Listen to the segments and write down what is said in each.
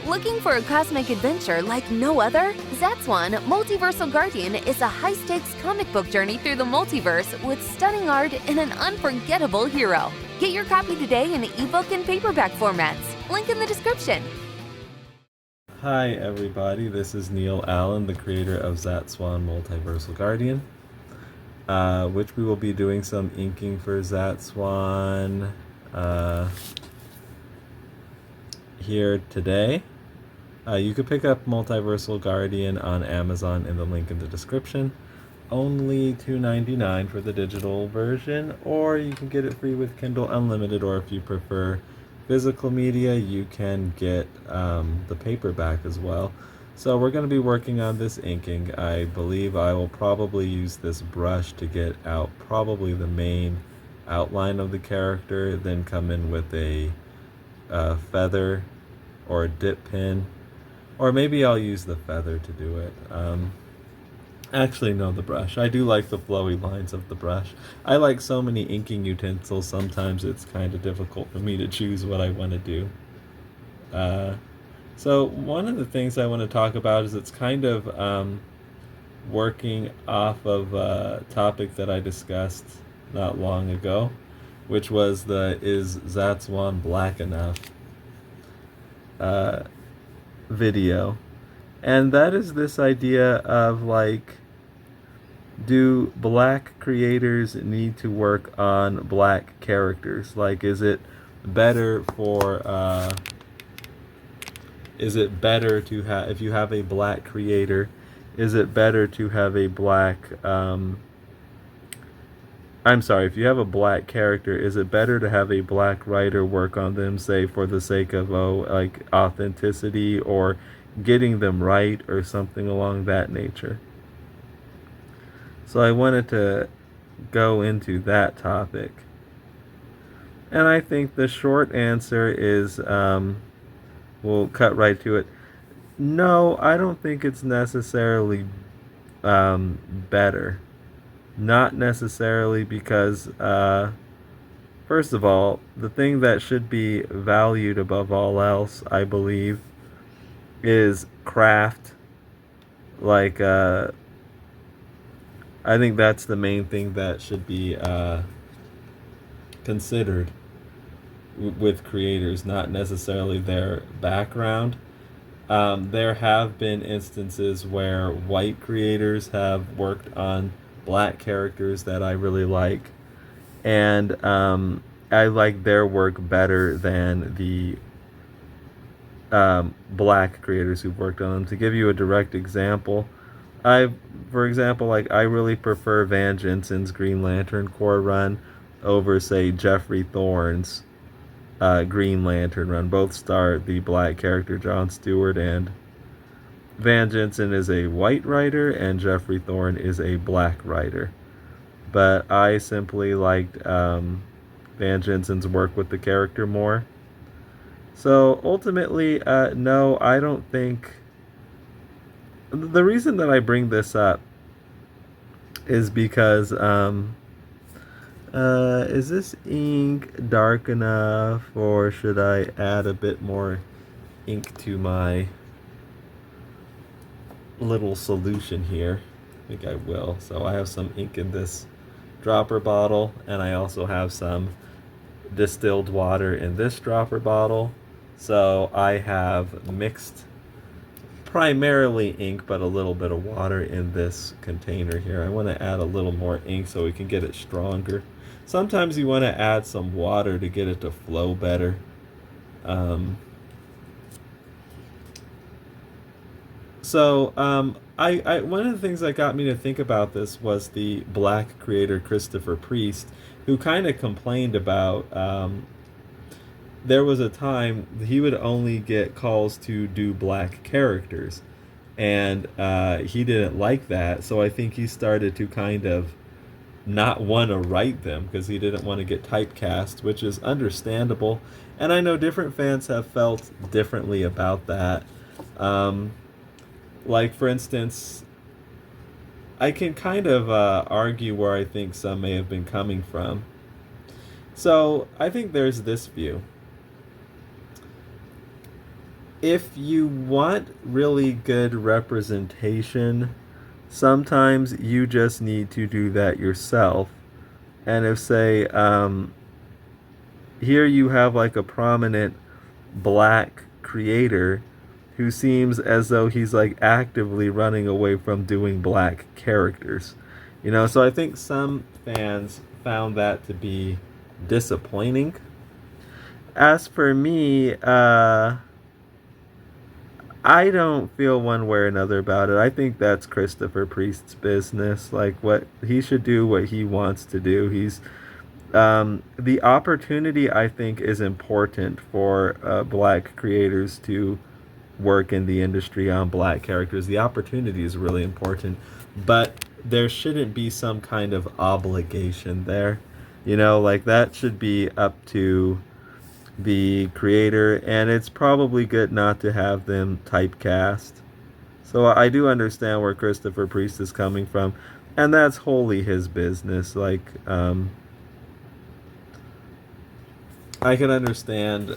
Looking for a cosmic adventure like no other? Zatswan, Multiversal Guardian is a high-stakes comic book journey through the multiverse with stunning art and an unforgettable hero. Get your copy today in ebook and paperback formats. Link in the description. Hi everybody, this is Neil Allen, the creator of Zatswan Multiversal Guardian, which we will be doing some inking for Zatswan here today. You could pick up Multiversal Guardian on Amazon in the link in the description. Only $2.99 for the digital version, or you can get it free with Kindle Unlimited, or if you prefer physical media, you can get the paperback as well. So we're going to be working on this inking. I believe I will probably use this brush to get out probably the main outline of the character, then come in with a feather or a dip pen, or maybe I'll use the feather to do it. Actually, no, the brush. I do like the flowy lines of the brush. I like so many inking utensils, sometimes it's kind of difficult for me to choose what I want to do. So one of the things I want to talk about is it's kind of working off of a topic that I discussed not long ago, which was the "Is Zatswan Black Enough?" video. And that is this idea of, like, do black creators need to work on black characters? Like, is it better to have, if you have a black creator, is it better to have a black, if you have a black character, is it better to have a black writer work on them, say, for the sake of, like, authenticity or getting them right or something along that nature? So I wanted to go into that topic. And I think the short answer is, we'll cut right to it. No, I don't think it's necessarily better. Not necessarily, because, first of all, the thing that should be valued above all else, I believe, is craft. Like, I think that's the main thing that should be considered with creators, not necessarily their background. There have been instances where white creators have worked on black characters that I really like, and I like their work better than the black creators who've worked on them. To give you a direct example, I really prefer Van Jensen's Green Lantern Corps run over, say, Jeffrey Thorne's Green Lantern run. Both star the black character John Stewart, and Van Jensen is a white writer and Jeffrey Thorne is a black writer. But I simply liked Van Jensen's work with the character more. So ultimately, no, I don't think... The reason that I bring this up is because, is this ink dark enough, or should I add a bit more ink to my little solution here? I think I will. So I have some ink in this dropper bottle, and I also have some distilled water in this dropper bottle. So I have mixed primarily ink, but a little bit of water in this container here. I want to add a little more ink so we can get it stronger. Sometimes you want to add some water to get it to flow better. I one of the things that got me to think about this was the black creator Christopher Priest, who kind of complained about there was a time he would only get calls to do black characters, and he didn't like that, so I think he started to kind of not want to write them because he didn't want to get typecast, which is understandable, and I know different fans have felt differently about that. Like, for instance, I can kind of argue where I think some may have been coming from. So I think there's this view. if you want really good representation, sometimes you just need to do that yourself. And if, say, here you have like a prominent black creator who seems as though he's like actively running away from doing black characters. So I think some fans found that to be disappointing. As for me, I don't feel one way or another about it. I think that's Christopher Priest's business. Like, what he should do, what he wants to do. The opportunity, I think, is important for black creators to work in the industry on black characters. The opportunity is really important, but there shouldn't be some kind of obligation there. Like, that should be up to the creator, and it's probably good not to have them typecast. So I do understand where Christopher Priest is coming from, and that's wholly his business. Like, I can understand.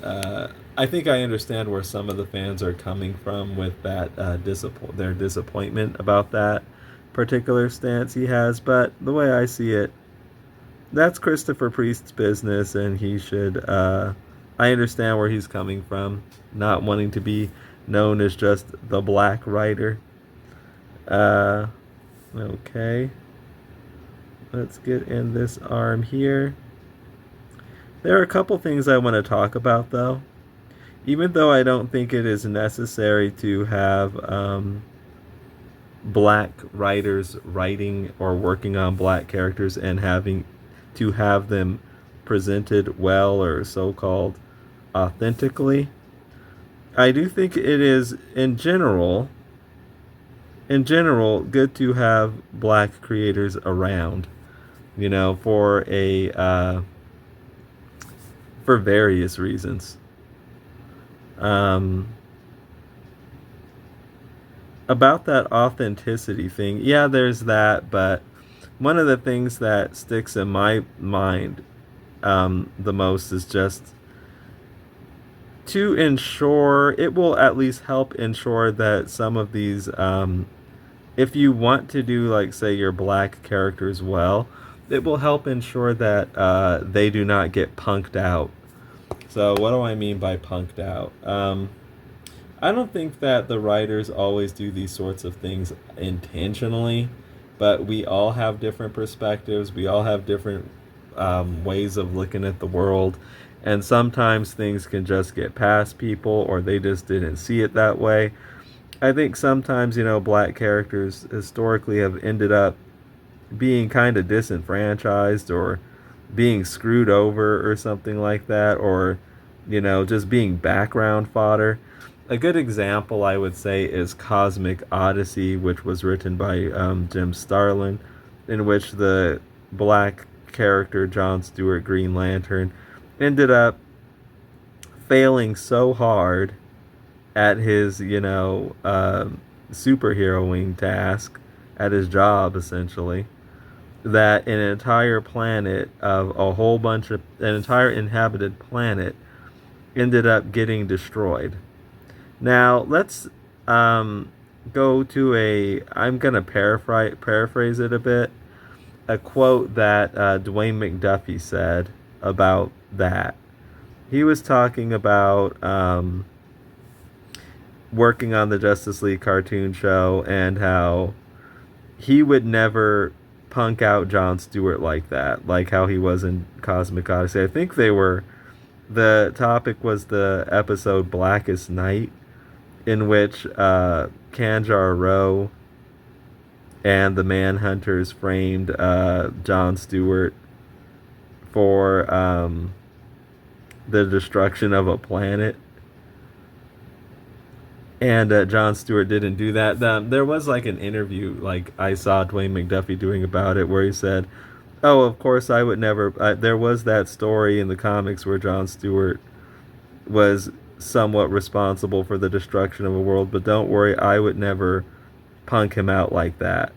I think I understand where some of the fans are coming from with that their disappointment about that particular stance he has. But the way I see it, that's Christopher Priest's business, and he should. I understand where he's coming from, not wanting to be known as just the black writer. Okay. Let's get in this arm here. There are a couple things I want to talk about, though. Even though I don't think it is necessary to have black writers writing or working on black characters and having to have them presented well or so-called authentically, I do think it is in general good to have black creators around, for for various reasons. About that authenticity thing, yeah, there's that, but one of the things that sticks in my mind the most is just to ensure, it will at least help ensure that some of these, if you want to do, like, say, your black characters well, it will help ensure that they do not get punked out. So what do I mean by punked out? I don't think that the writers always do these sorts of things intentionally, but we all have different perspectives. We all have different ways of looking at the world. And sometimes things can just get past people, or they just didn't see it that way. I think sometimes, black characters historically have ended up being kind of disenfranchised or being screwed over or something like that, or, just being background fodder. A good example, I would say, is Cosmic Odyssey, which was written by Jim Starlin, in which the black character John Stewart, Green Lantern, ended up failing so hard at his, superheroing task, at his job, essentially, that an entire planet of an entire inhabited planet ended up getting destroyed. Now, let's go to I'm going to paraphrase it a bit, a quote that Dwayne McDuffie said about that. He was talking about working on the Justice League cartoon show and how he would never punk out John Stewart like that, like how he was in Cosmic Odyssey. I think the topic was the episode Blackest Night, in which Kanjar Rowe and the Manhunters framed John Stewart for the destruction of a planet. And John Stewart didn't do that. There was like an interview, like I saw Dwayne McDuffie doing about it, where he said, "Oh, of course I would never." There was that story in the comics where John Stewart was somewhat responsible for the destruction of a world, but don't worry, I would never punk him out like that.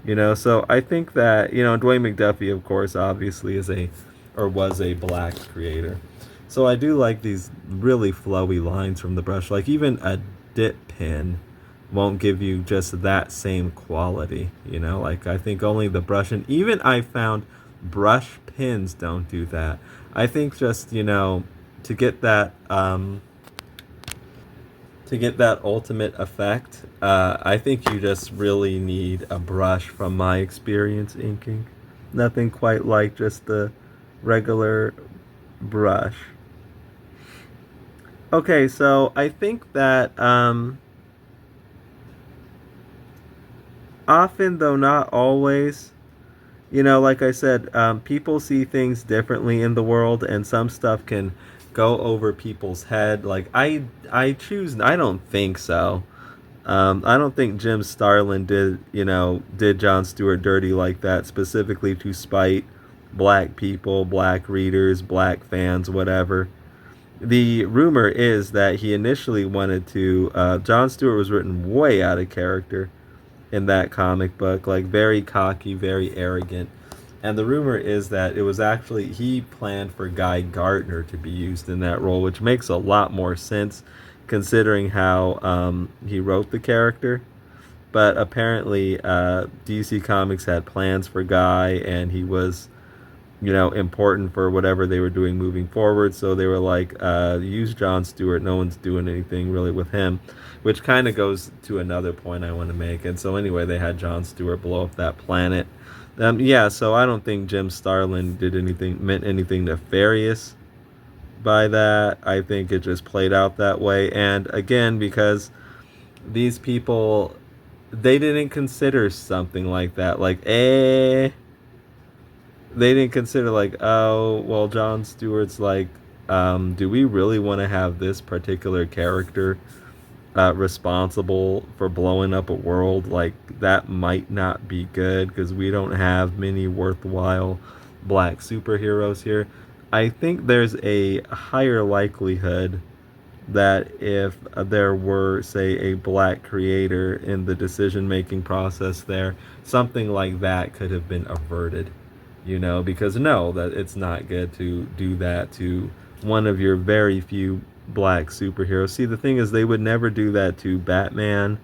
So I think that, Dwayne McDuffie, of course, obviously was a black creator. So I do like these really flowy lines from the brush. Like even a dip pen won't give you just that same quality, you know? Like I think only the brush, and even I found brush pens don't do that. I think just, you know, to get that ultimate effect, I think you just really need a brush from my experience inking. Nothing quite like just the regular brush. Okay, so I think that often, though not always, you know, like I said, people see things differently in the world, and some stuff can go over people's head. Like I don't think so. I don't think Jim Starlin did Jon Stewart dirty like that specifically to spite black people, black readers, black fans, whatever. The rumor is that he initially wanted to. Jon Stewart was written way out of character in that comic book, like very cocky, very arrogant. And the rumor is that it was actually he planned for Guy Gardner to be used in that role, which makes a lot more sense considering how he wrote the character. But apparently, DC Comics had plans for Guy, and he was, you know, important for whatever they were doing moving forward. So they were like, use Jon Stewart. No one's doing anything really with him, which kind of goes to another point I want to make. And so anyway, they had Jon Stewart blow up that planet. Yeah, so I don't think Jim Starlin meant anything nefarious by that. I think it just played out that way. And again, because these people, they didn't consider something like that. Like, they didn't consider like, oh, well, Jon Stewart's like, do we really want to have this particular character responsible for blowing up a world? Like, that might not be good because we don't have many worthwhile black superheroes here. I think there's a higher likelihood that if there were, say, a black creator in the decision-making process there, something like that could have been averted, you know, because no, that it's not good to do that to one of your very few black superheroes. See, the thing is, they would never do that to Batman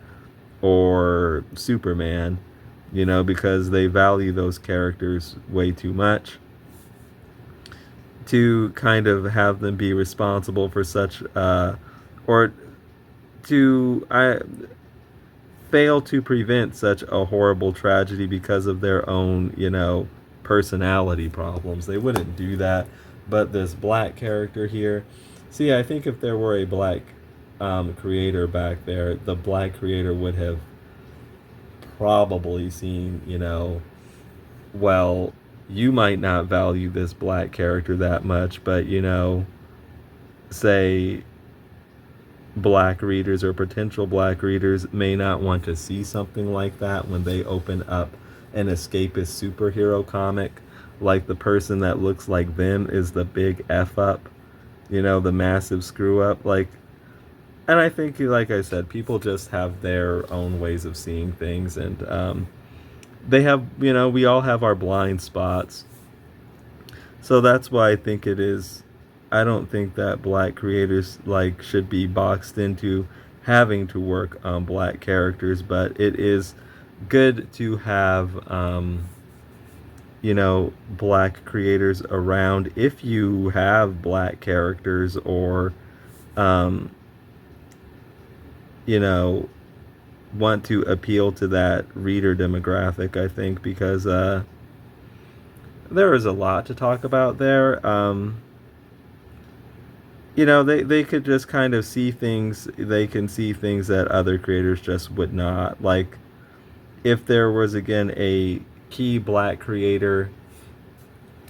or Superman, you know, because they value those characters way too much to kind of have them be responsible for such, or to fail to prevent such a horrible tragedy because of their own, you know, personality problems. They wouldn't do that. But this black character here, see, I think if there were a black creator back there, the black creator would have probably seen, you know, well, you might not value this black character that much, but, you know, say black readers or potential black readers may not want to see something like that when they open up an escapist superhero comic. Like, the person that looks like them is the big F up, you know, the massive screw up. Like, and I think, like I said, people just have their own ways of seeing things, and they have, you know, we all have our blind spots. So that's why I think it is, I don't think that black creators like should be boxed into having to work on black characters, but it is good to have, you know, black creators around if you have black characters, or, you know, want to appeal to that reader demographic, I think, because there is a lot to talk about there. You know, they could just kind of see things, they can see things that other creators just would not. Like, if there was, again, a key black creator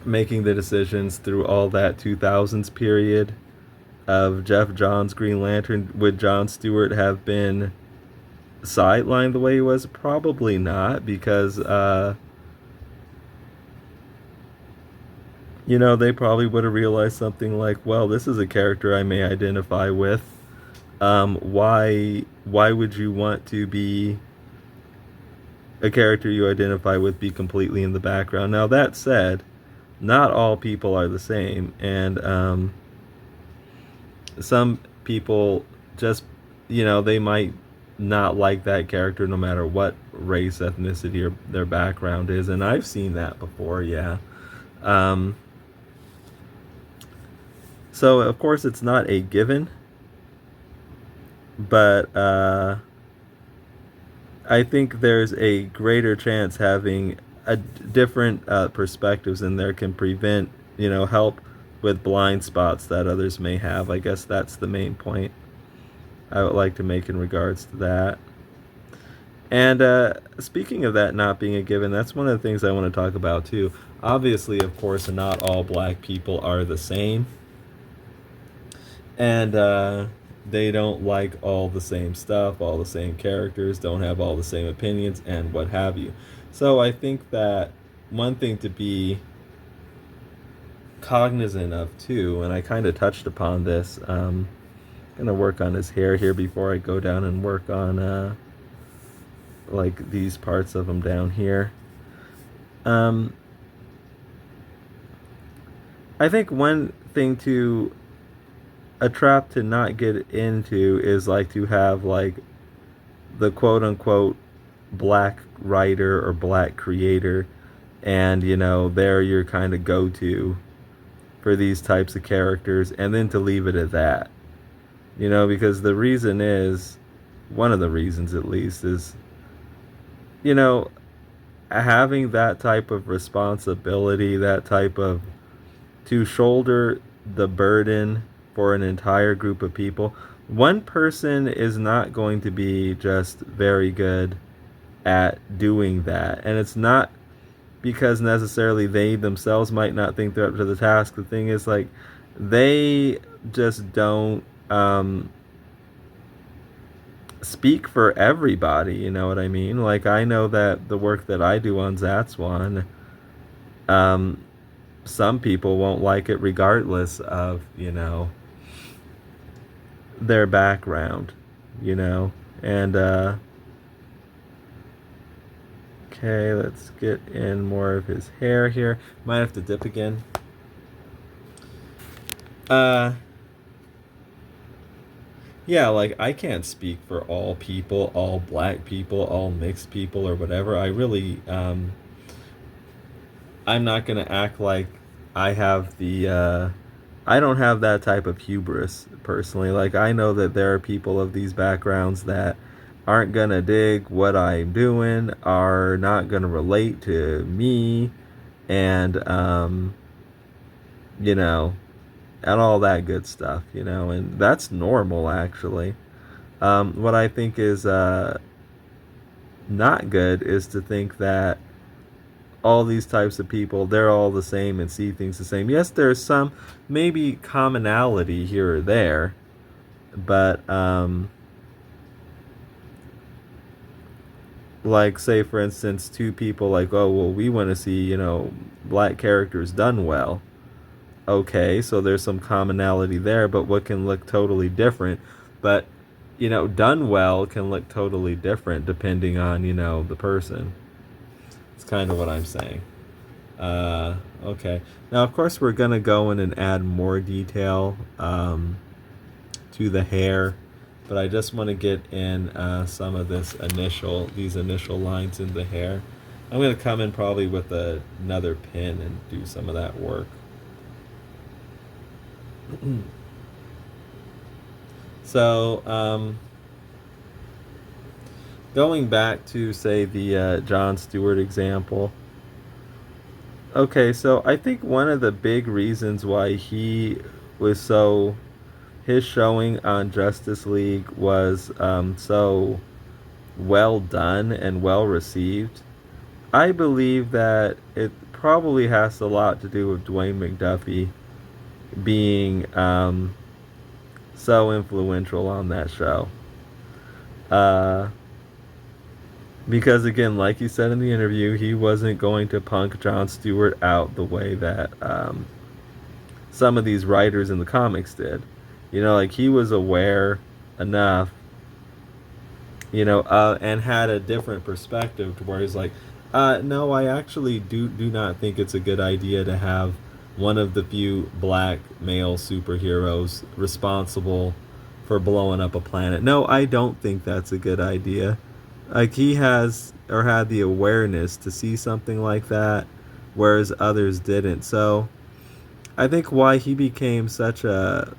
making the decisions through all that 2000s period of Jeff Johns' Green Lantern, would Jon Stewart have been sidelined the way he was? Probably not, because you know, they probably would have realized something like, well, this is a character I may identify with. Why would you want to be a character you identify with be completely in the background? Now, that said, not all people are the same, and some people just, they might not like that character no matter what race, ethnicity, or their background is. And I've seen that before, yeah. So, of course, it's not a given, but I think there's a greater chance having a different perspectives in there can prevent, help with blind spots that others may have. I guess that's the main point I would like to make in regards to that. And speaking of that not being a given, that's one of the things I want to talk about too. Obviously, of course, not all black people are the same. And they don't like all the same stuff, all the same characters, don't have all the same opinions, and what have you. So I think that one thing to be cognizant of too, and I kind of touched upon this, I'm going to work on his hair here before I go down and work on like these parts of him down here. I think one thing to a trap to not get into is like to have like the quote unquote black writer or black creator, and they're your kind of go-to for these types of characters, and then to leave it at that, because the reason is, one of the reasons at least, is having that type of responsibility, that type of to shoulder the burden for an entire group of people. One person is not going to be just very good at doing that. And it's not because necessarily they themselves might not think they're up to the task. The thing is, like, they just don't speak for everybody, you know what I mean? Like, I know that the work that I do on Zatswan, some people won't like it regardless of, their background, and okay, let's get in more of his hair here. Might have to dip again. Yeah, like, I can't speak for all people, all black people, all mixed people, or whatever. I really, I'm not gonna act like I have the I don't have that type of hubris personally. Like, I know that there are people of these backgrounds that aren't gonna dig what I'm doing, are not gonna relate to me, and and all that good stuff, and that's normal actually. What I think is not good is to think that all these types of people, they're all the same and see things the same. Yes, there's some maybe commonality here or there, but like, say for instance, two people like, oh well, we want to see black characters done well. Okay, so there's some commonality there, but what can look totally different, but done well can look totally different depending on the person. It's kind of what I'm saying. Okay. Now, of course, we're going to go in and add more detail to the hair, but I just want to get in some of these initial lines in the hair. I'm going to come in probably with another pin and do some of that work. So, going back to, say, the Jon Stewart example. Okay, so I think one of the big reasons why he was his showing on Justice League was so well done and well received. I believe that it probably has a lot to do with Dwayne McDuffie being so influential on that show. Because, again, like he said in the interview, he wasn't going to punk Jon Stewart out the way that some of these writers in the comics did. Like, he was aware enough, and had a different perspective to where he's like, no, I actually do not think it's a good idea to have one of the few black male superheroes responsible for blowing up a planet. No, I don't think that's a good idea. Like, he has or had the awareness to see something like that, whereas others didn't. So I think why he became such a,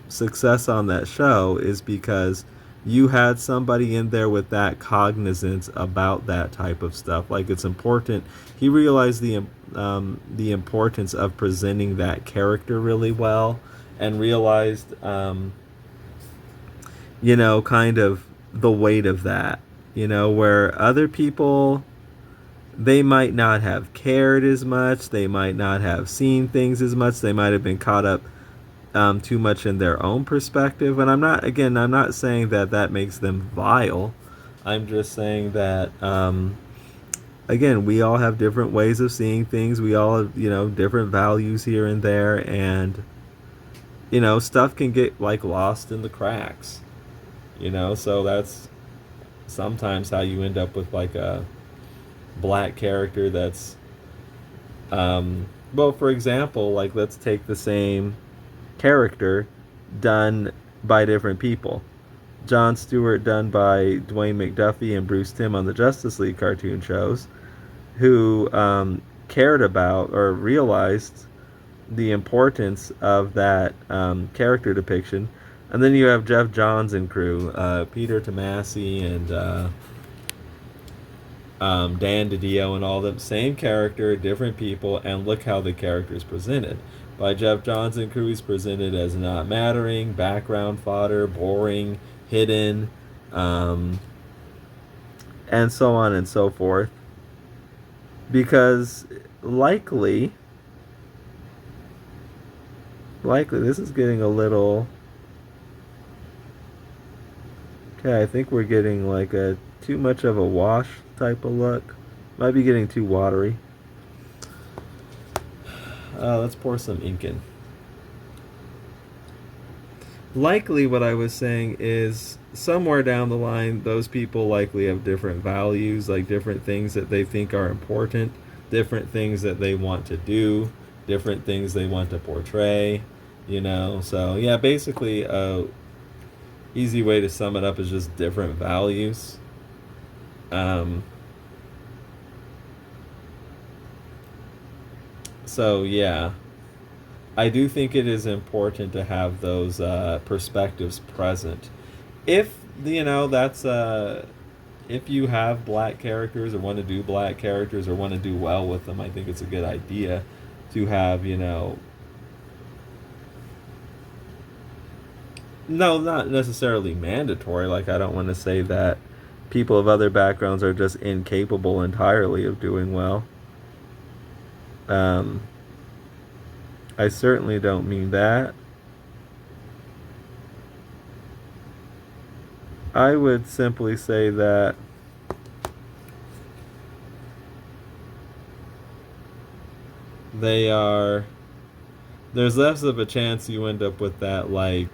success on that show is because you had somebody in there with that cognizance about that type of stuff. Like, it's important. He realized the importance of presenting that character really well, and realized, kind of the weight of that. Where other people, they might not have cared as much, they might not have seen things as much, they might have been caught up too much in their own perspective. And I'm not saying that that makes them vile. I'm just saying that, again, we all have different ways of seeing things. We all have, different values here and there. And, stuff can get, like, lost in the cracks. So that's sometimes how you end up with, like, a black character that's, well, for example, like, let's take the same character done by different people. Jon Stewart done by Dwayne McDuffie and Bruce Timm on the Justice League cartoon shows, who cared about or realized the importance of that character depiction. And then you have Jeff Johns and crew, Peter Tomasi and Dan DiDio and all them. Same character, different people, and look how the character is presented. By Jeff Johns and crew, he's presented as not mattering, background fodder, boring, hidden, and so on and so forth. Because likely, this is getting a little... Okay, I think we're getting like a too much of a wash type of look. Might be getting too watery. Let's pour some ink in. Likely, what I was saying is, somewhere down the line, those people likely have different values, like different things that they think are important, different things that they want to do, different things they want to portray, So, yeah, basically, easy way to sum it up is just different values. So, yeah, I do think it is important to have those perspectives present. If, that's, if you have black characters or want to do black characters or want to do well with them, I think it's a good idea to have, no, not necessarily mandatory. Like, I don't want to say that people of other backgrounds are just incapable entirely of doing well. I certainly don't mean that. I would simply say that there's less of a chance you end up with that, like,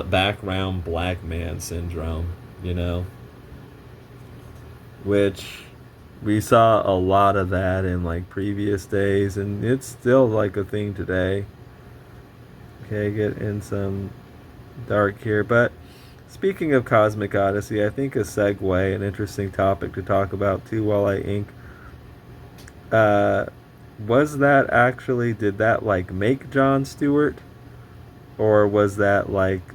background black man syndrome, which we saw a lot of that in, like, previous days, and it's still, like, a thing today. Okay, get in some dark here. But speaking of Cosmic Odyssey, I think a segue, an interesting topic to talk about too while I ink, was that actually, did that, like, make Jon Stewart? Or was that, like,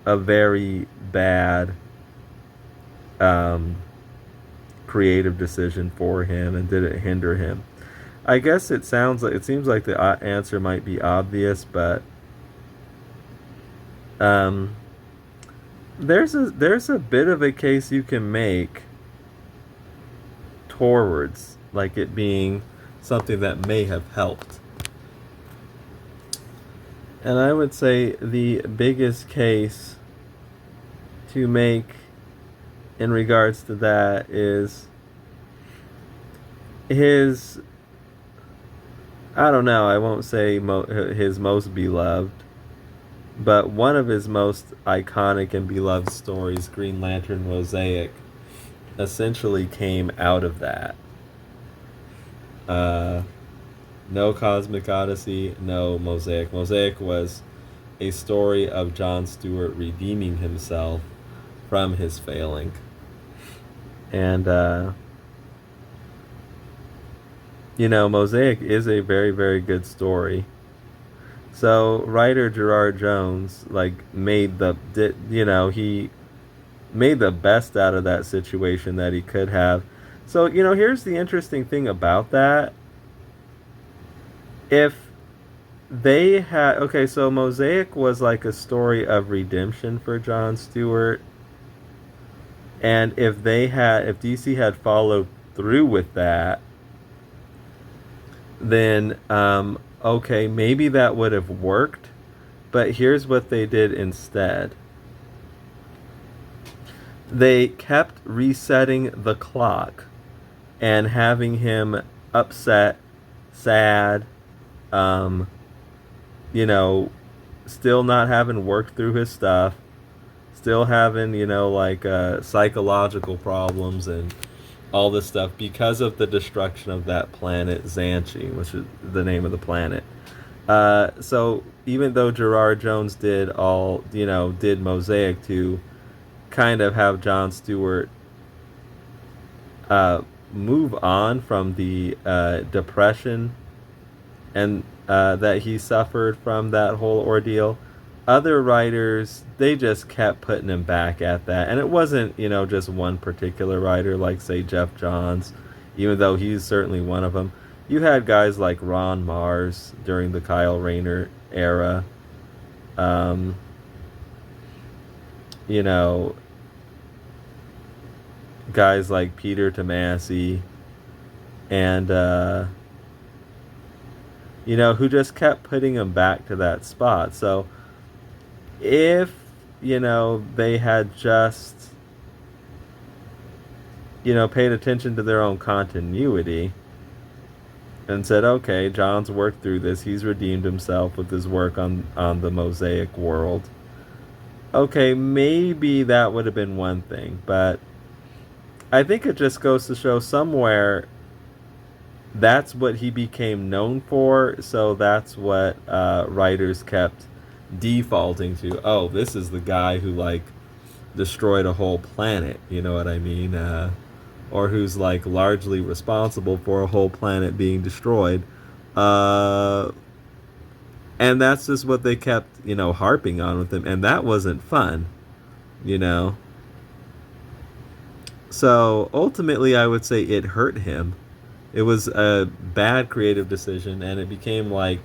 a very bad creative decision for him, and did it hinder him? I guess it seems like the answer might be obvious, but there's a bit of a case you can make towards, like, it being something that may have helped. And I would say the biggest case to make in regards to that is his, I don't know, I won't say his most beloved, but one of his most iconic and beloved stories, Green Lantern Mosaic, essentially came out of that. Uh, no Cosmic Odyssey, no Mosaic. Mosaic was a story of Jon Stewart redeeming himself from his failing. And, Mosaic is a very, very good story. So writer Gerard Jones he made the best out of that situation that he could have. So, here's the interesting thing about that. If they had, okay, so Mosaic was like a story of redemption for Jon Stewart. And if DC had followed through with that, then okay, maybe that would have worked. But here's what they did instead. They kept resetting the clock and having him upset, sad, still not having worked through his stuff, still having, psychological problems and all this stuff because of the destruction of that planet Xanchi, which is the name of the planet. So even though Gerard Jones did Mosaic to kind of have Jon Stewart move on from the depression and that he suffered from that whole ordeal, other writers, they just kept putting him back at that. And it wasn't, just one particular writer, like, say, Jeff Johns, even though he's certainly one of them. You had guys like Ron Mars during the Kyle Rayner era. Guys like Peter Tomasi and, who just kept putting him back to that spot. So if, they had just, paid attention to their own continuity and said, okay, John's worked through this. He's redeemed himself with his work on the Mosaic world. Okay, maybe that would have been one thing, but I think it just goes to show somewhere that's what he became known for, so that's what writers kept defaulting to. Oh, this is the guy who, destroyed a whole planet, you know what I mean? Or who's, largely responsible for a whole planet being destroyed. And that's just what they kept, harping on with him, and that wasn't fun, So, ultimately, I would say it hurt him. It was a bad creative decision, and it became one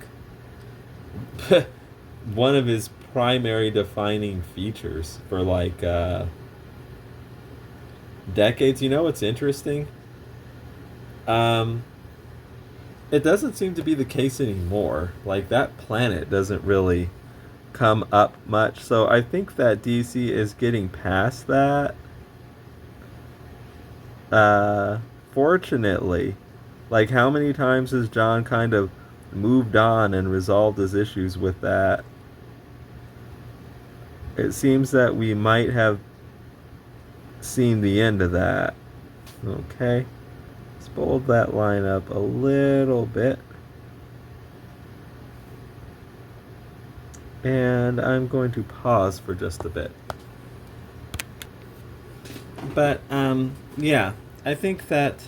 of his primary defining features for decades. What's interesting? It doesn't seem to be the case anymore. That planet doesn't really come up much. So I think that DC is getting past that. Fortunately. How many times has John kind of moved on and resolved his issues with that? It seems that we might have seen the end of that. Okay. Let's bold that line up a little bit. And I'm going to pause for just a bit. But, yeah, I think that...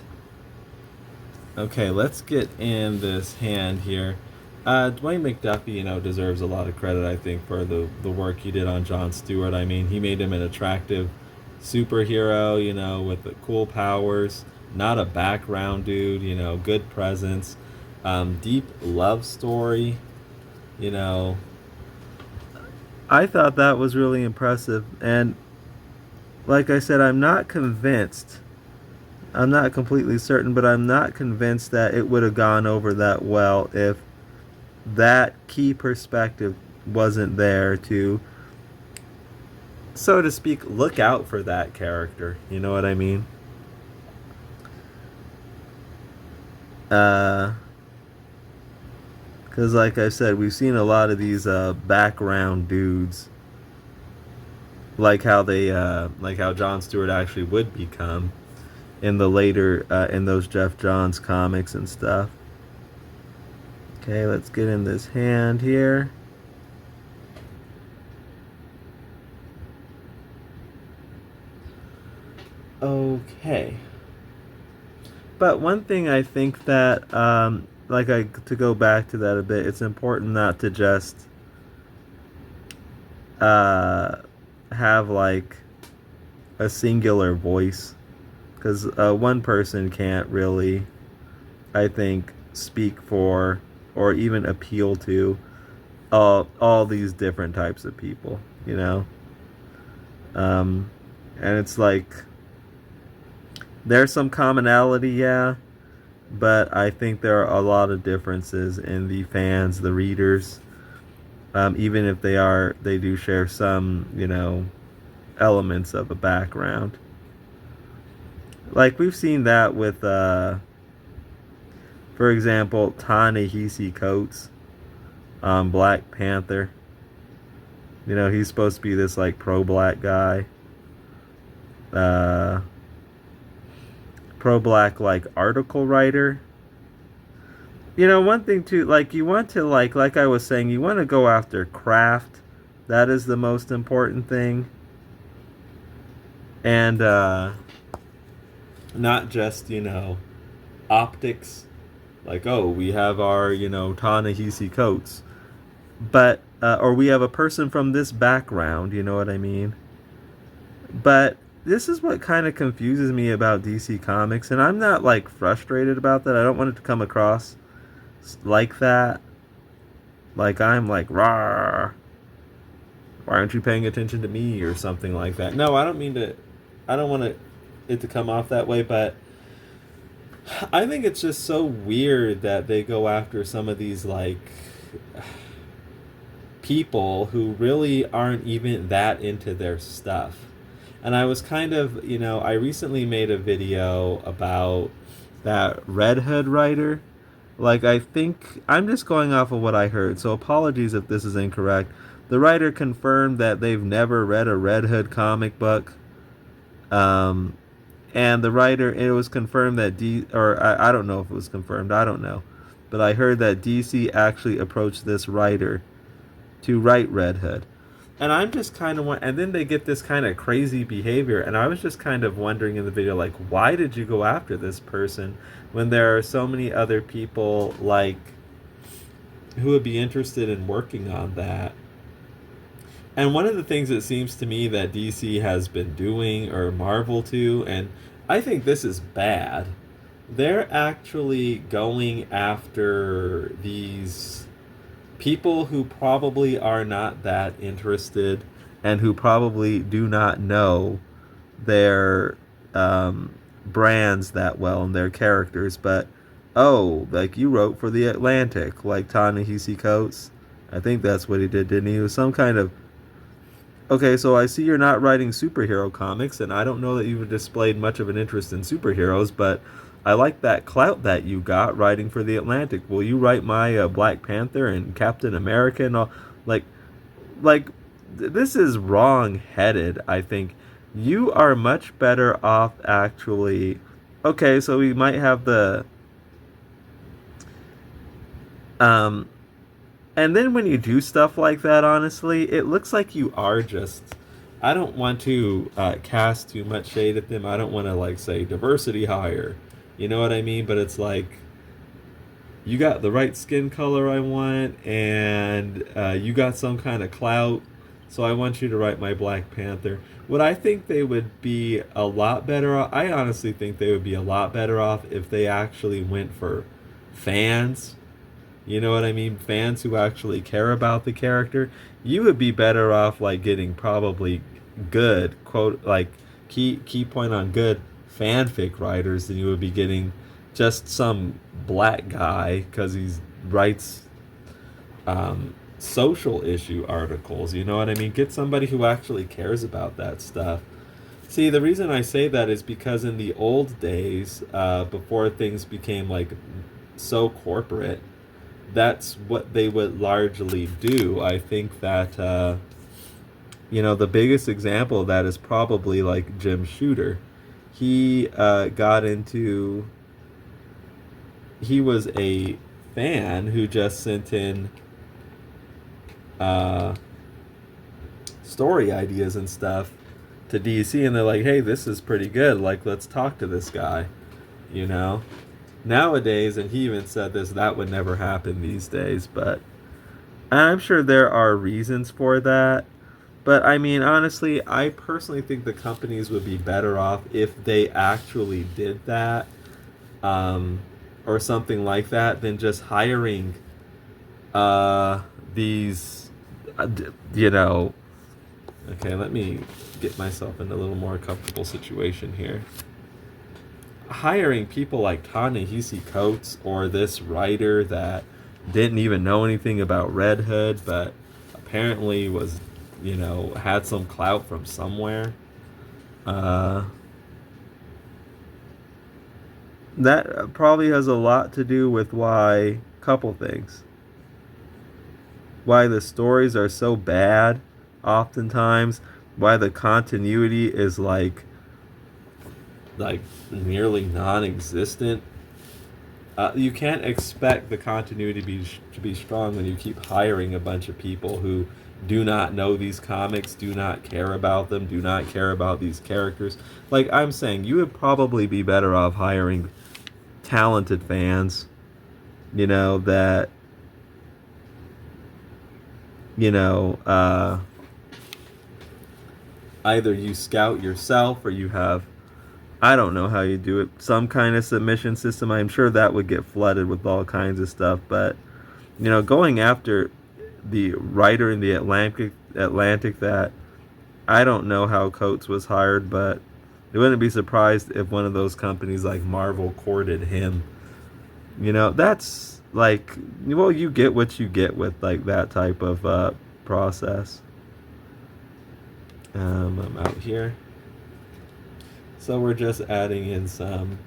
Okay, let's get in this hand here. Dwayne McDuffie, deserves a lot of credit, I think, for the work he did on Jon Stewart. I mean, he made him an attractive superhero, with the cool powers, not a background dude, good presence, deep love story, I thought that was really impressive. And like I said, I'm not convinced. I'm not completely certain, but I'm not convinced that it would have gone over that well if that key perspective wasn't there to, so to speak, look out for that character. You know what I mean? Because like I said, we've seen a lot of these background dudes, like how Jon Stewart actually would become in the later in those Jeff Johns comics and stuff. Okay, let's get in this hand here. Okay. But one thing I think that, to go back to that a bit, it's important not to just have like a singular voice, because one person can't really, I think, speak for or even appeal to all these different types of people, you know. And it's like there's some commonality, yeah, but I think there are a lot of differences in the fans, the readers, even if they do share some, you know, elements of a background. Like we've seen that with, for example, Ta-Nehisi Coates, Black Panther. You know, he's supposed to be this like pro-black guy. Pro-black like article writer. You know, one thing too, like you want to like I was saying, you want to go after craft. That is the most important thing. And not just, you know, optics. Like, oh, we have our, you know, Ta-Nehisi Coates. But or we have a person from this background, you know what I mean? But this is what kind of confuses me about DC Comics, and I'm not like frustrated about that. I don't want it to come across like that. Like I'm like, rah, why aren't you paying attention to me or something like that? No, I don't mean to. I don't want it to come off that way, but I think it's just so weird that they go after some of these like people who really aren't even that into their stuff. And I was kind of, you know, I recently made a video about that Red Hood writer. Like, I think, I'm just going off of what I heard, so apologies if this is incorrect. The writer confirmed that they've never read a Red Hood comic book. And the writer, it was confirmed that I don't know if it was confirmed, I don't know. But I heard that DC actually approached this writer to write Red Hood. And I'm just kind of, and then they get this kind of crazy behavior, and I was just kind of wondering in the video, like, why did you go after this person when there are so many other people, like, who would be interested in working on that? And one of the things it seems to me that DC has been doing, or Marvel too, and I think this is bad, they're actually going after these people who probably are not that interested and who probably do not know their brands that well and their characters, but oh, like you wrote for the Atlantic, like Ta-Nehisi Coates. I think that's what he did, didn't he? It was some kind of, okay, so I see you're not writing superhero comics, and I don't know that you've displayed much of an interest in superheroes, but I like that clout that you got writing for the Atlantic. Will you write my Black Panther and Captain America and all? Like, this is wrong-headed, I think. You are much better off actually. Okay, so we might have the and then when you do stuff like that, honestly, it looks like you are just, I don't want to cast too much shade at them. I don't want to like say diversity hire. You know what I mean? But it's like, you got the right skin color I want, and you got some kind of clout, so I want you to write my Black Panther. What I think they would be a lot better off, I honestly think they would be a lot better off if they actually went for fans. You know what I mean? Fans who actually care about the character. You would be better off like getting probably good, quote, like key point on good fanfic writers than you would be getting just some black guy because he writes social issue articles. You know what I mean? Get somebody who actually cares about that stuff. See, the reason I say that is because in the old days, before things became like so corporate, that's what they would largely do. I think that you know, the biggest example of that is probably like Jim Shooter. he he was a fan who just sent in story ideas and stuff to DC, and they're like, hey, this is pretty good, like, let's talk to this guy, you know? Nowadays, and he even said this, that would never happen these days, but I'm sure there are reasons for that. But I mean, honestly, I personally think the companies would be better off if they actually did that, or something like that, than just hiring these, you know. Okay, let me get myself in a little more comfortable situation here. Hiring people like Ta-Nehisi Coates or this writer that didn't even know anything about Red Hood, but apparently was, you know, had some clout from somewhere. That probably has a lot to do with couple things. Why the stories are so bad, oftentimes. Why the continuity is like nearly non-existent. You can't expect the continuity to be strong when you keep hiring a bunch of people who do not know these comics, do not care about them, do not care about these characters. Like I'm saying, you would probably be better off hiring talented fans, you know, that, you know, either you scout yourself or you have, I don't know how you do it, some kind of submission system. I'm sure that would get flooded with all kinds of stuff, but, you know, going after the writer in the Atlantic that, I don't know how Coates was hired, but I wouldn't be surprised if one of those companies like Marvel courted him. You know, that's like, well, you get what you get with like that type of process. I'm out here. So we're just adding in some.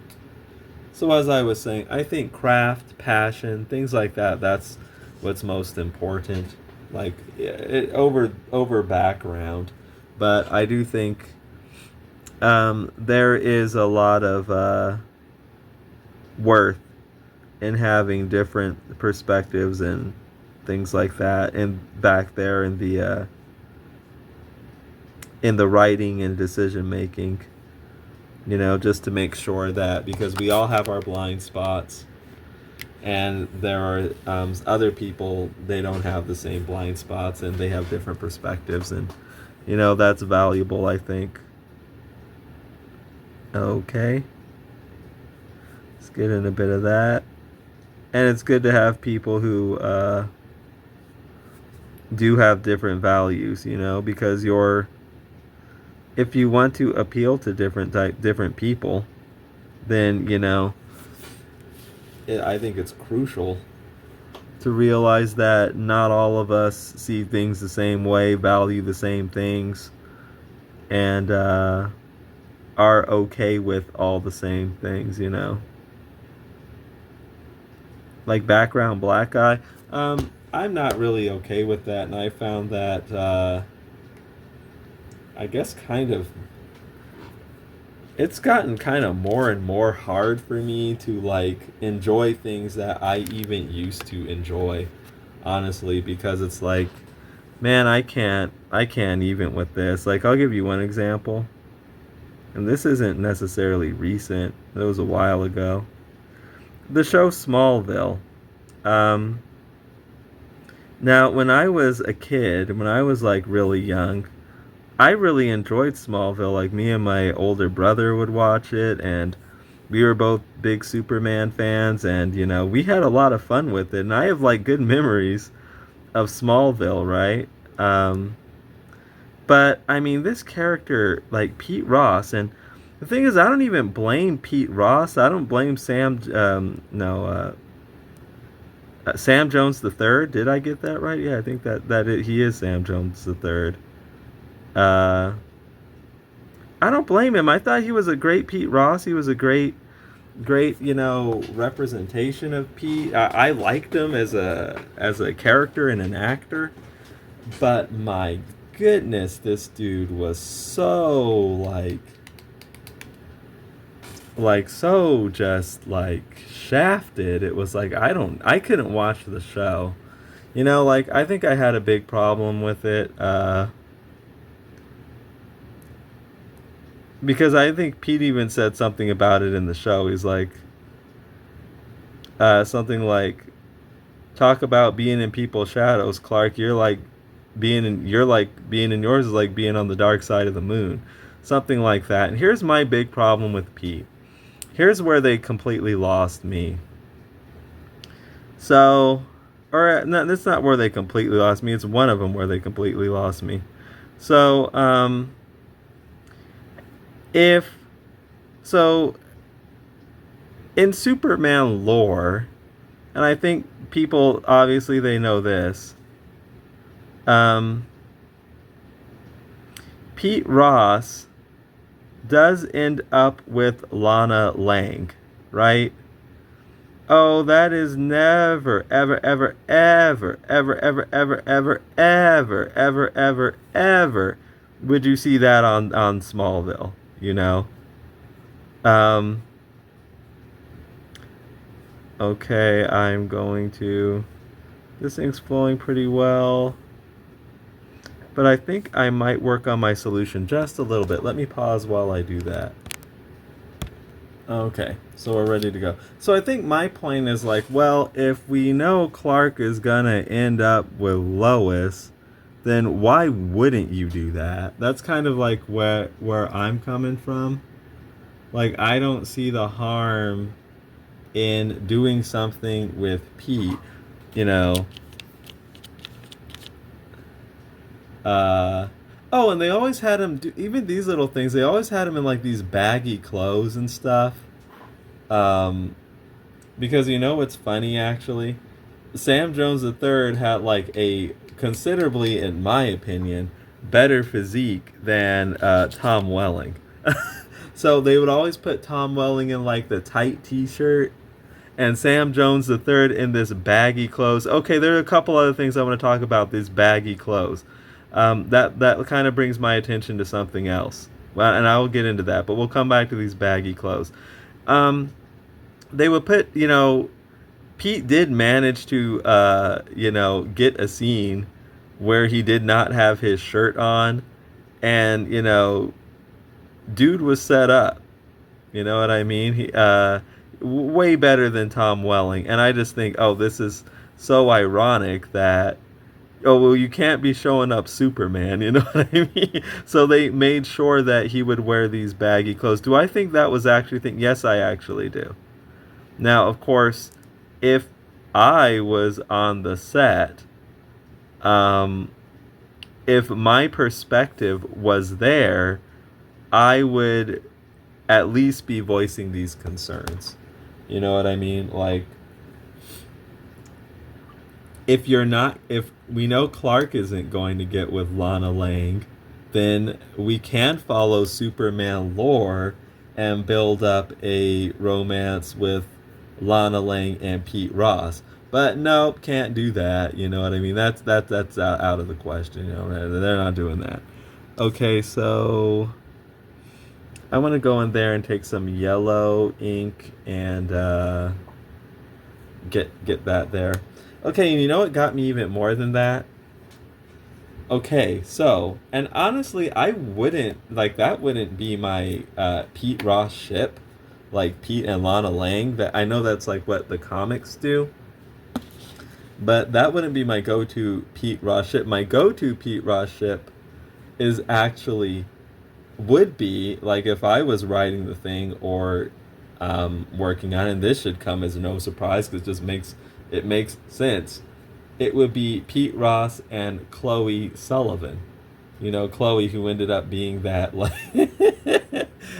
So as I was saying, I think craft, passion, things like that, that's what's most important. Like over background. But I do think there is a lot of worth in having different perspectives and things like that, and back there in the writing and decision making, you know, just to make sure that, because we all have our blind spots, and there are other people, they don't have the same blind spots and they have different perspectives, and you know, that's valuable, I think. Okay, let's get in a bit of that. And it's good to have people who do have different values, you know, because if you want to appeal to different people, then, you know, I think it's crucial to realize that not all of us see things the same way, value the same things, and are okay with all the same things, you know. Like background black guy, I'm not really okay with that, and I found that I guess kind of, it's gotten kind of more and more hard for me to like enjoy things that I even used to enjoy, honestly, because it's like, man, I can't even with this. Like, I'll give you one example, and this isn't necessarily recent, it was a while ago. The show Smallville. Now, when I was a kid, when I was like really young, I really enjoyed Smallville. Like, me and my older brother would watch it, and we were both big Superman fans, and you know, we had a lot of fun with it. And I have like good memories of Smallville, right? But I mean, this character, like Pete Ross, and the thing is, I don't even blame Pete Ross. I don't blame Sam. Sam Jones the Third. Did I get that right? Yeah, I think he is Sam Jones the Third. I don't blame him. I thought he was a great Pete Ross. He was a great, you know, representation of Pete. I liked him as a character and an actor, but my goodness, this dude was so like like so just like shafted. It was like I couldn't watch the show. You know, like I think I had a big problem with it because I think Pete even said something about it in the show. He's like something like, talk about being in people's shadows, Clark. You're like being in yours is like being on the dark side of the moon. Something like that. And here's my big problem with Pete. Here's where they completely lost me. So, or no, that's not where they completely lost me. It's one of them where they completely lost me. So, if so, in Superman lore, and I think people obviously they know this. Pete Ross does end up with Lana Lang, right? Oh, that is never, ever, ever, ever, ever, ever, ever, ever, ever, ever, ever, ever would you see that on Smallville, you know? Um, okay, I'm going to... This thing's flowing pretty well. But I think I might work on my solution just a little bit. Let me pause while I do that. Okay, so we're ready to go. So I think my point is like, well, if we know Clark is gonna end up with Lois, then why wouldn't you do that? That's kind of like where I'm coming from. Like, I don't see the harm in doing something with Pete, you know. Oh, and they always had him do even these little things. They always had him in like these baggy clothes and stuff. Because you know what's funny actually? Sam Jones III had like a considerably, in my opinion, better physique than Tom Welling. So they would always put Tom Welling in like the tight t-shirt and Sam Jones III in this baggy clothes. Okay, there are a couple other things I want to talk about these baggy clothes. That kind of brings my attention to something else. Well, and I will get into that, but we'll come back to these baggy clothes. They would put, you know, Pete did manage to, you know, get a scene where he did not have his shirt on, and you know, dude was set up. You know what I mean? He, way better than Tom Welling, and I just think, oh, this is so ironic that, oh, well, you can't be showing up Superman, you know what I mean? So they made sure that he would wear these baggy clothes. Do I think that was actually thing? Yes, I actually do. Now, of course, if I was on the set, if my perspective was there, I would at least be voicing these concerns. You know what I mean? Like, if we know Clark isn't going to get with Lana Lang, then we can follow Superman lore and build up a romance with Lana Lang and Pete Ross. But nope, can't do that. You know what I mean? That's out of the question. You know, they're not doing that. Okay, so I want to go in there and take some yellow ink and get that there. Okay, and you know what got me even more than that? Okay, so, and honestly, I wouldn't, like, that wouldn't be my Pete Ross ship, like Pete and Lana Lang. That I know that's like what the comics do, but that wouldn't be my go-to Pete Ross ship. My go-to Pete Ross ship is actually, would be, like, if I was writing the thing or working on it, and this should come as no surprise because it makes sense. It would be Pete Ross and Chloe Sullivan. You know, Chloe, who ended up being that, like,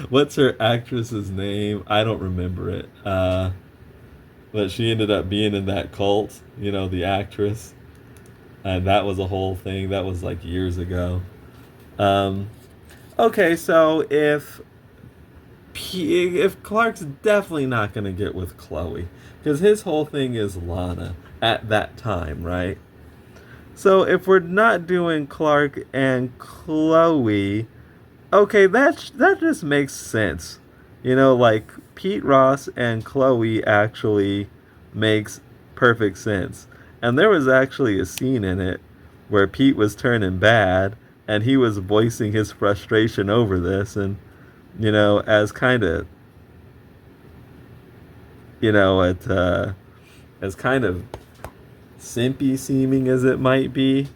what's her actress's name? I don't remember it. But she ended up being in that cult, you know, the actress. And that was a whole thing. That was like years ago. Okay, so if Clark's definitely not going to get with Chloe, because his whole thing is Lana at that time, right? So if we're not doing Clark and Chloe, okay, that just makes sense. Like Pete Ross and Chloe actually makes perfect sense. And there was actually a scene in it where Pete was turning bad and he was voicing his frustration over this, and as kind of it as kind of simpy seeming as it might be,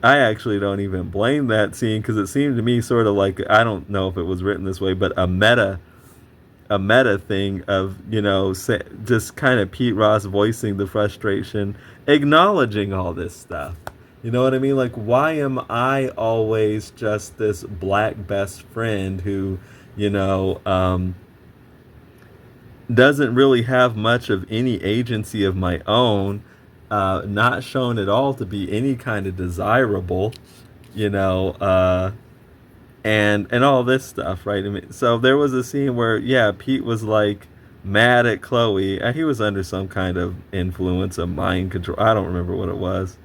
I actually don't even blame that scene, because it seemed to me sort of like, I don't know if it was written this way, but a meta thing of just kind of Pete Ross voicing the frustration, acknowledging all this stuff. You know what I mean? Like, why am I always just this black best friend who doesn't really have much of any agency of my own, not shown at all to be any kind of desirable, you know, and all this stuff, right? I mean, so there was a scene where, yeah, Pete was like mad at Chloe, and he was under some kind of influence of mind control. I don't remember what it was,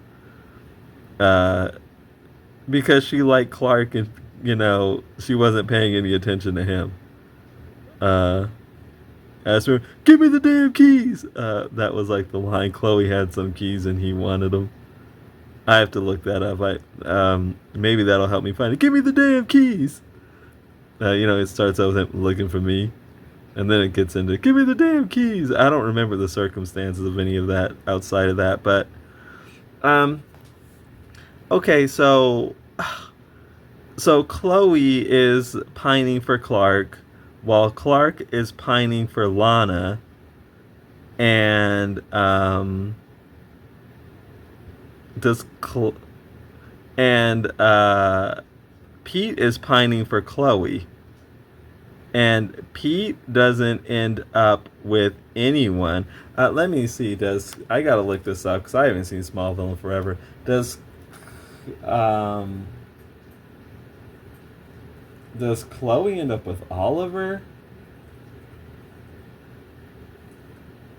because she liked Clark, and she wasn't paying any attention to him. Asked her, "Give me the damn keys." That was like the line. Chloe had some keys and he wanted them. I have to look that up. Maybe that'll help me find it. Give me the damn keys. It starts out with him looking for me, and then it gets into give me the damn keys. I don't remember the circumstances of any of that outside of that, but okay, so Chloe is pining for Clark, while Clark is pining for Lana, and Pete is pining for Chloe, and Pete doesn't end up with anyone. Let me see. I gotta look this up because I haven't seen Smallville in forever. Does Chloe end up with Oliver?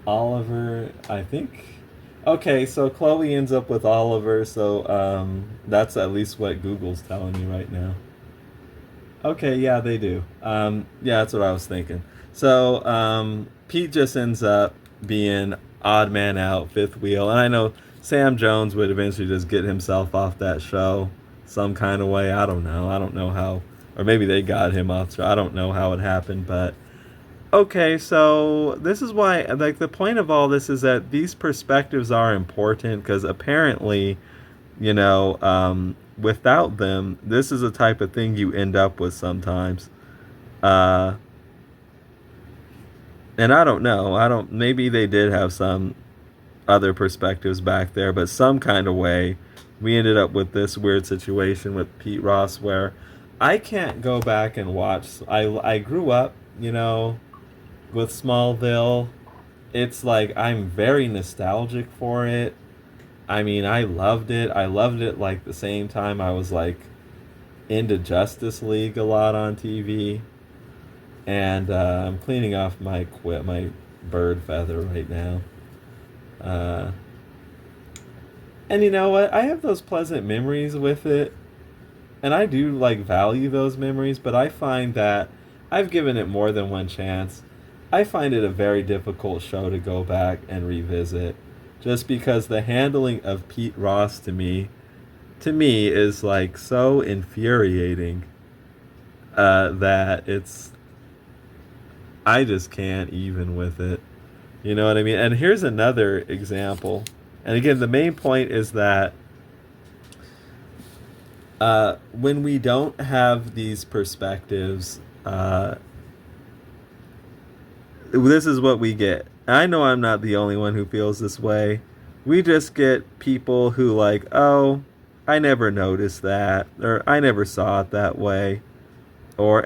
I think. Okay, so Chloe ends up with Oliver, so that's at least what Google's telling me right now. Okay, yeah, they do. Yeah, that's what I was thinking. So Pete just ends up being odd man out, fifth wheel, and I know Sam Jones would eventually just get himself off that show some kind of way. I don't know how, or maybe they got him off the show. I don't know how it happened, but okay, so this is why, like, the point of all this is that these perspectives are important, because apparently, without them, this is the type of thing you end up with sometimes. And I don't know. Maybe they did have some other perspectives back there, but some kind of way, we ended up with this weird situation with Pete Ross where I can't go back and watch. I grew up, with Smallville. It's like I'm very nostalgic for it. I mean, I loved it. I loved it like the same time I was like into Justice League a lot on TV. And I'm cleaning off my bird feather right now. And you know what? I have those pleasant memories with it. And I do like value those memories, but I find that I've given it more than one chance. I find it a very difficult show to go back and revisit, just because the handling of Pete Ross to me is like so infuriating that I just can't even with it. You know what I mean? And here's another example. And again, the main point is that when we don't have these perspectives, this is what we get. I know I'm not the only one who feels this way. We just get people who like, oh, I never noticed that, or I never saw it that way, or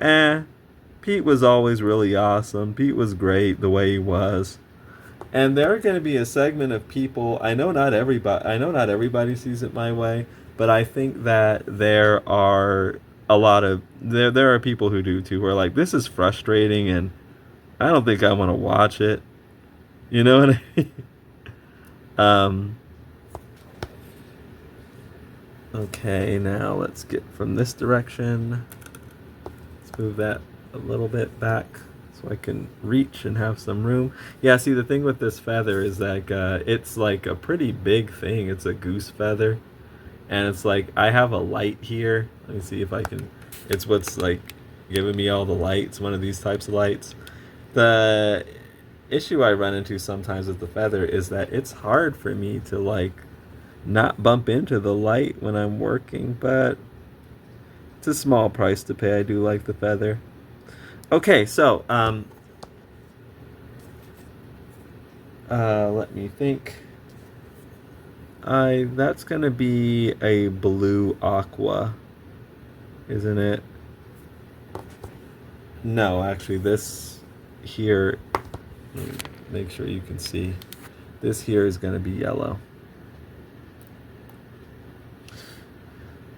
Pete was always really awesome. Pete was great the way he was. And there are going to be a segment of people, I know not everybody sees it my way, but I think that there are there are people who do too, who are like, this is frustrating and I don't think I want to watch it. You know what I mean? Okay, now let's get from this direction. Let's move that a little bit back so I can reach and have some room. Yeah, see, the thing with this feather is that it's like a pretty big thing. It's a goose feather, and it's like I have a light here. Let me see if I can. It's what's like giving me all the lights. One of these types of lights. The issue I run into sometimes with the feather is that it's hard for me to like not bump into the light when I'm working, but it's a small price to pay. I do like the feather. Okay, so let me think. That's gonna be a blue aqua, isn't it? No, actually, this here. Make sure you can see. This here is gonna be yellow.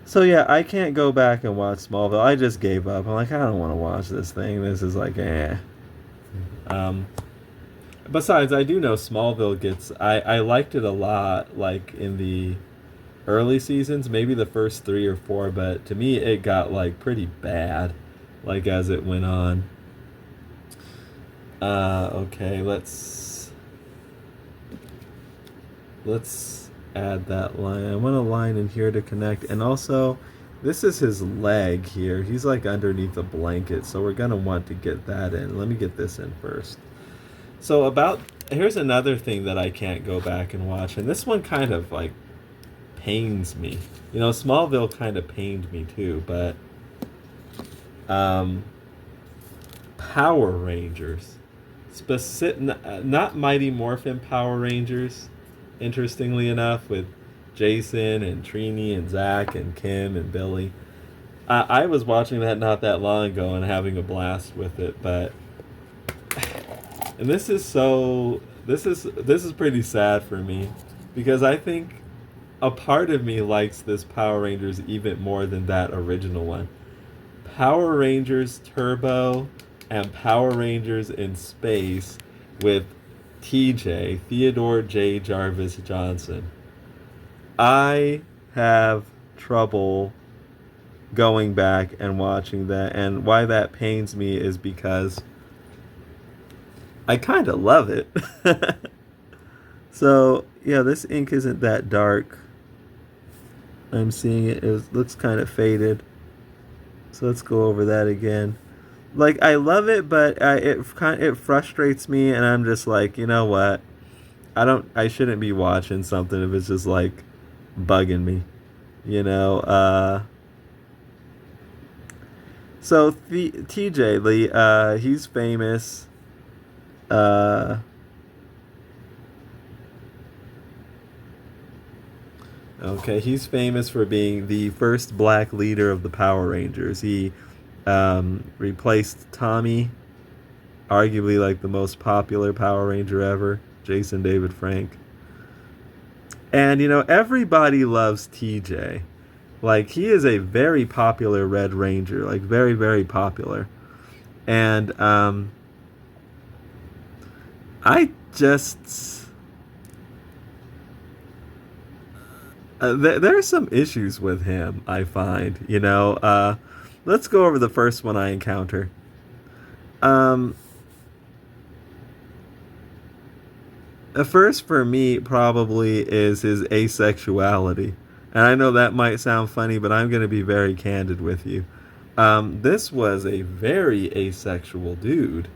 So yeah, I can't go back and watch Smallville. I just gave up. I'm like, I don't want to watch this thing. This is like, eh. Besides, I do know Smallville gets. I liked it a lot, like in the early seasons, maybe the first 3 or 4. But to me, it got like pretty bad, like as it went on. Okay, let's add that line. I want a line in here to connect, and also this is his leg here. He's like underneath a blanket, so we're gonna want to get that in. Let me get this in first. So here's another thing that I can't go back and watch, and this one kind of like pains me. You know, Smallville kind of pained me too, but Power Rangers, not Mighty Morphin Power Rangers. Interestingly enough, with Jason and Trini and Zach and Kim and Billy. I was watching that not that long ago and having a blast with it, but and this is pretty sad for me, because I think a part of me likes this Power Rangers even more than that original one. Power Rangers Turbo and Power Rangers in Space with TJ, Theodore J. Jarvis Johnson. I have trouble going back and watching that, and why that pains me is because I kind of love it. So, yeah, this ink isn't that dark. I'm seeing it looks kind of faded. So let's go over that again. Like, I love it, but it frustrates me, and I'm just like, you know what? I shouldn't be watching something if it's just like bugging me, you know. So TJ Lee, he's famous. Okay, he's famous for being the first black leader of the Power Rangers. He replaced Tommy, arguably like the most popular Power Ranger ever, Jason David Frank. And, you know, everybody loves TJ. Like, he is a very popular Red Ranger, like very, very popular. And I just... there are some issues with him, I find, you know. Let's go over the first one I encounter. The first for me probably is his asexuality. And I know that might sound funny, but I'm going to be very candid with you. This was a very asexual dude.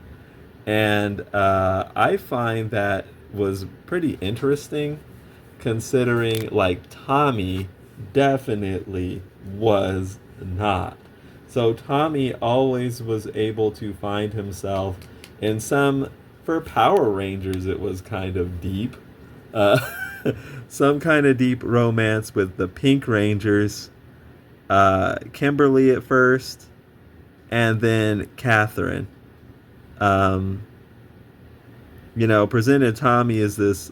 And I find that was pretty interesting, considering like Tommy definitely was not. So Tommy always was able to find himself in for Power Rangers it was kind of deep, some kind of deep romance with the Pink Rangers, Kimberly at first, and then Catherine. You know, presented Tommy as this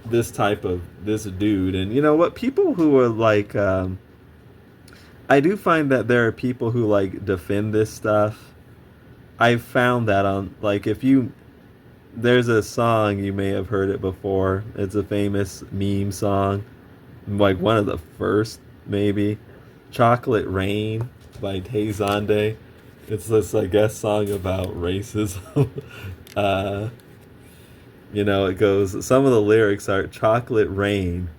dude, and you know what, people who are like, I do find that there are people who like defend this stuff. I've found that on, like, there's a song, you may have heard it before. It's a famous meme song, like one of the first, maybe. Chocolate Rain by Tay Zonde. It's this, I guess, song about racism. uh, it goes, some of the lyrics are chocolate rain,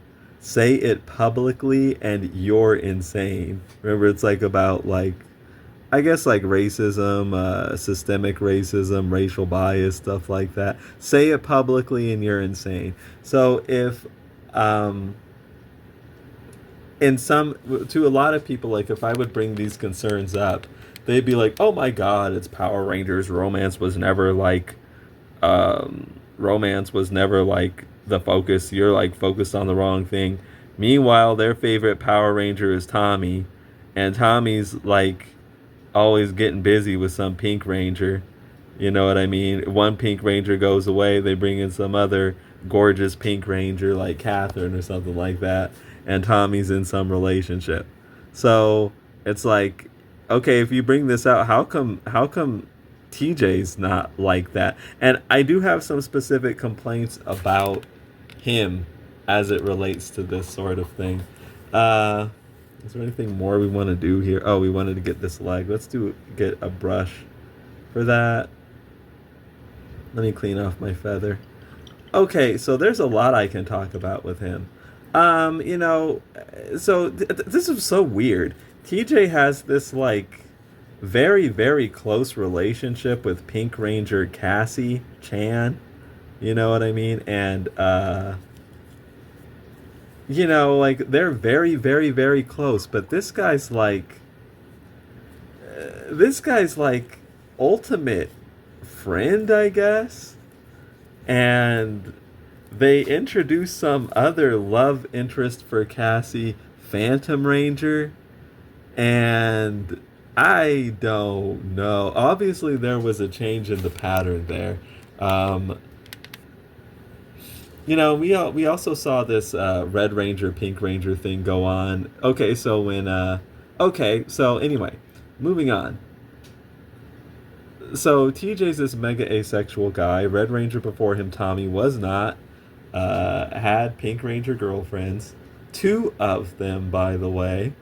say it publicly and you're insane. Remember, it's like about like, I guess like racism, systemic racism, racial bias, stuff like that. Say it publicly and you're insane. So if, um, in some, to a lot of people, like if I would bring these concerns up, they'd be like, oh my God, it's Power Rangers. Romance was never like the focus. You're like focused on the wrong thing. Meanwhile, their favorite Power Ranger is Tommy, and Tommy's like always getting busy with some Pink Ranger. You know what I mean? One Pink Ranger goes away, they bring in some other gorgeous Pink Ranger like Catherine or something like that, and Tommy's in some relationship. So it's like, okay, if you bring this out, how come TJ's not like that? And I do have some specific complaints about him as it relates to this sort of thing. Uh, is there anything more we want to do here? Oh, we wanted to get this leg. Get a brush for that. Let me clean off my feather. Okay, so there's a lot I can talk about with him. This is so weird. TJ has this like very, very close relationship with Pink Ranger Cassie Chan. You know what I mean? And like they're very, very, very close. But this guy's like ultimate friend, I guess. And they introduced some other love interest for Cassie, Phantom Ranger, and I don't know. Obviously, there was a change in the pattern there. Um, we also saw this Red Ranger, Pink Ranger thing go on. So anyway, moving on. So TJ's this mega asexual guy. Red Ranger before him, Tommy, was not. Had Pink Ranger girlfriends. 2 of them, by the way.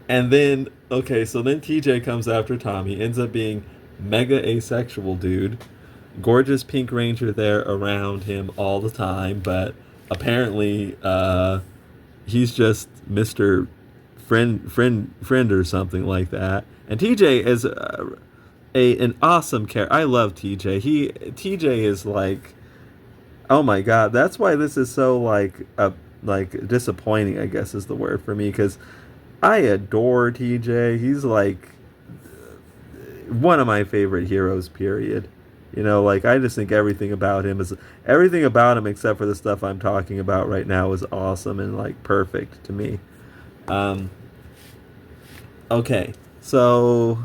And then, so then TJ comes after Tommy. Ends up being mega asexual dude. Gorgeous Pink Ranger there around him all the time. But apparently, he's just Mr. Friend or something like that. And TJ is an awesome character. I love TJ. TJ is like, oh my God. That's why this is so like disappointing, I guess is the word for me, because I adore TJ. He's like one of my favorite heroes, period. Like I just think everything about him except for the stuff I'm talking about right now is awesome and like perfect to me. Okay, so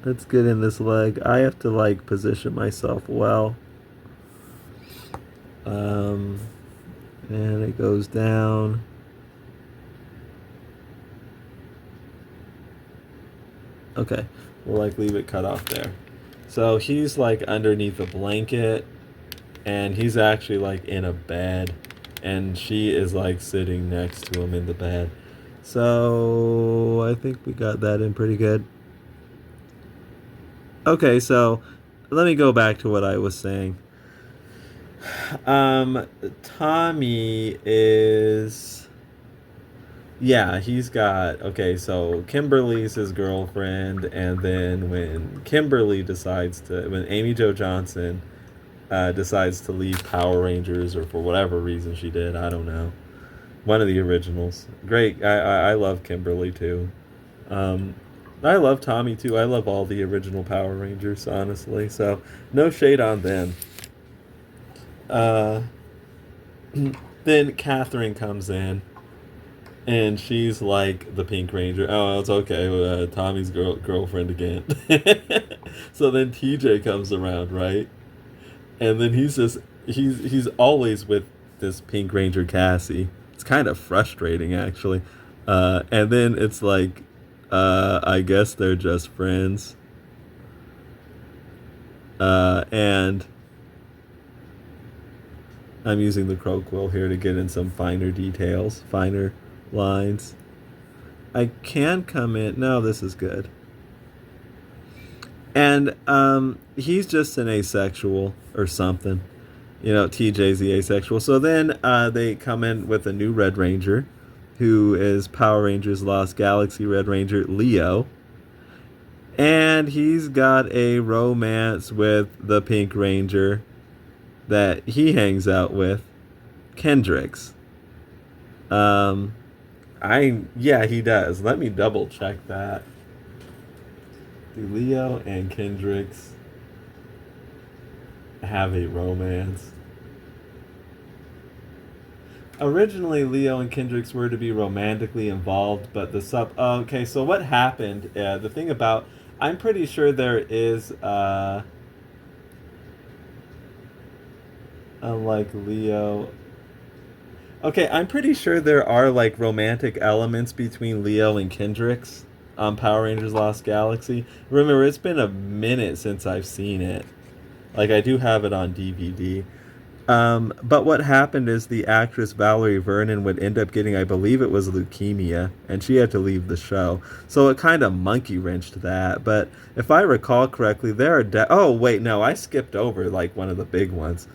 let's get in this leg. I have to like position myself well. And it goes down. Okay, we'll like leave it cut off there. So he's like underneath a blanket, and he's actually like in a bed, and she is like sitting next to him in the bed. So I think we got that in pretty good. Okay, so let me go back to what I was saying. Tommy is... Yeah, he's got... Okay, so Kimberly's his girlfriend, and then when when Amy Jo Johnson decides to leave Power Rangers, or for whatever reason she did, I don't know. One of the originals. Great. I love Kimberly too. I love Tommy too. I love all the original Power Rangers, honestly. So no shade on them. Then Catherine comes in, and she's like the Pink Ranger. Oh, it's okay. Tommy's girlfriend again. So then TJ comes around, right? And then he's always with this Pink Ranger Cassie. It's kind of frustrating, actually. And then it's like, I guess they're just friends. And I'm using the crow quill here to get in some finer details, finer lines. I can come in. No, this is good. And he's just an asexual or something. TJ's the asexual. So then they come in with a new Red Ranger, who is Power Rangers Lost Galaxy Red Ranger Leo. And he's got a romance with the Pink Ranger that he hangs out with, Kendricks. Yeah, he does. Let me double check that. Do Leo and Kendricks have a romance? Originally, Leo and Kendricks were to be romantically involved, but okay, so what happened? The thing about... I'm pretty sure there is, unlike Leo... Okay, I'm pretty sure there are, like, romantic elements between Leo and Kendricks on Power Rangers Lost Galaxy. Remember, it's been a minute since I've seen it. Like, I do have it on DVD. But what happened is the actress Valerie Vernon would end up getting, I believe it was leukemia, and she had to leave the show. So it kind of monkey wrenched that. But if I recall correctly, there are... oh, wait, no, I skipped over, like, one of the big ones.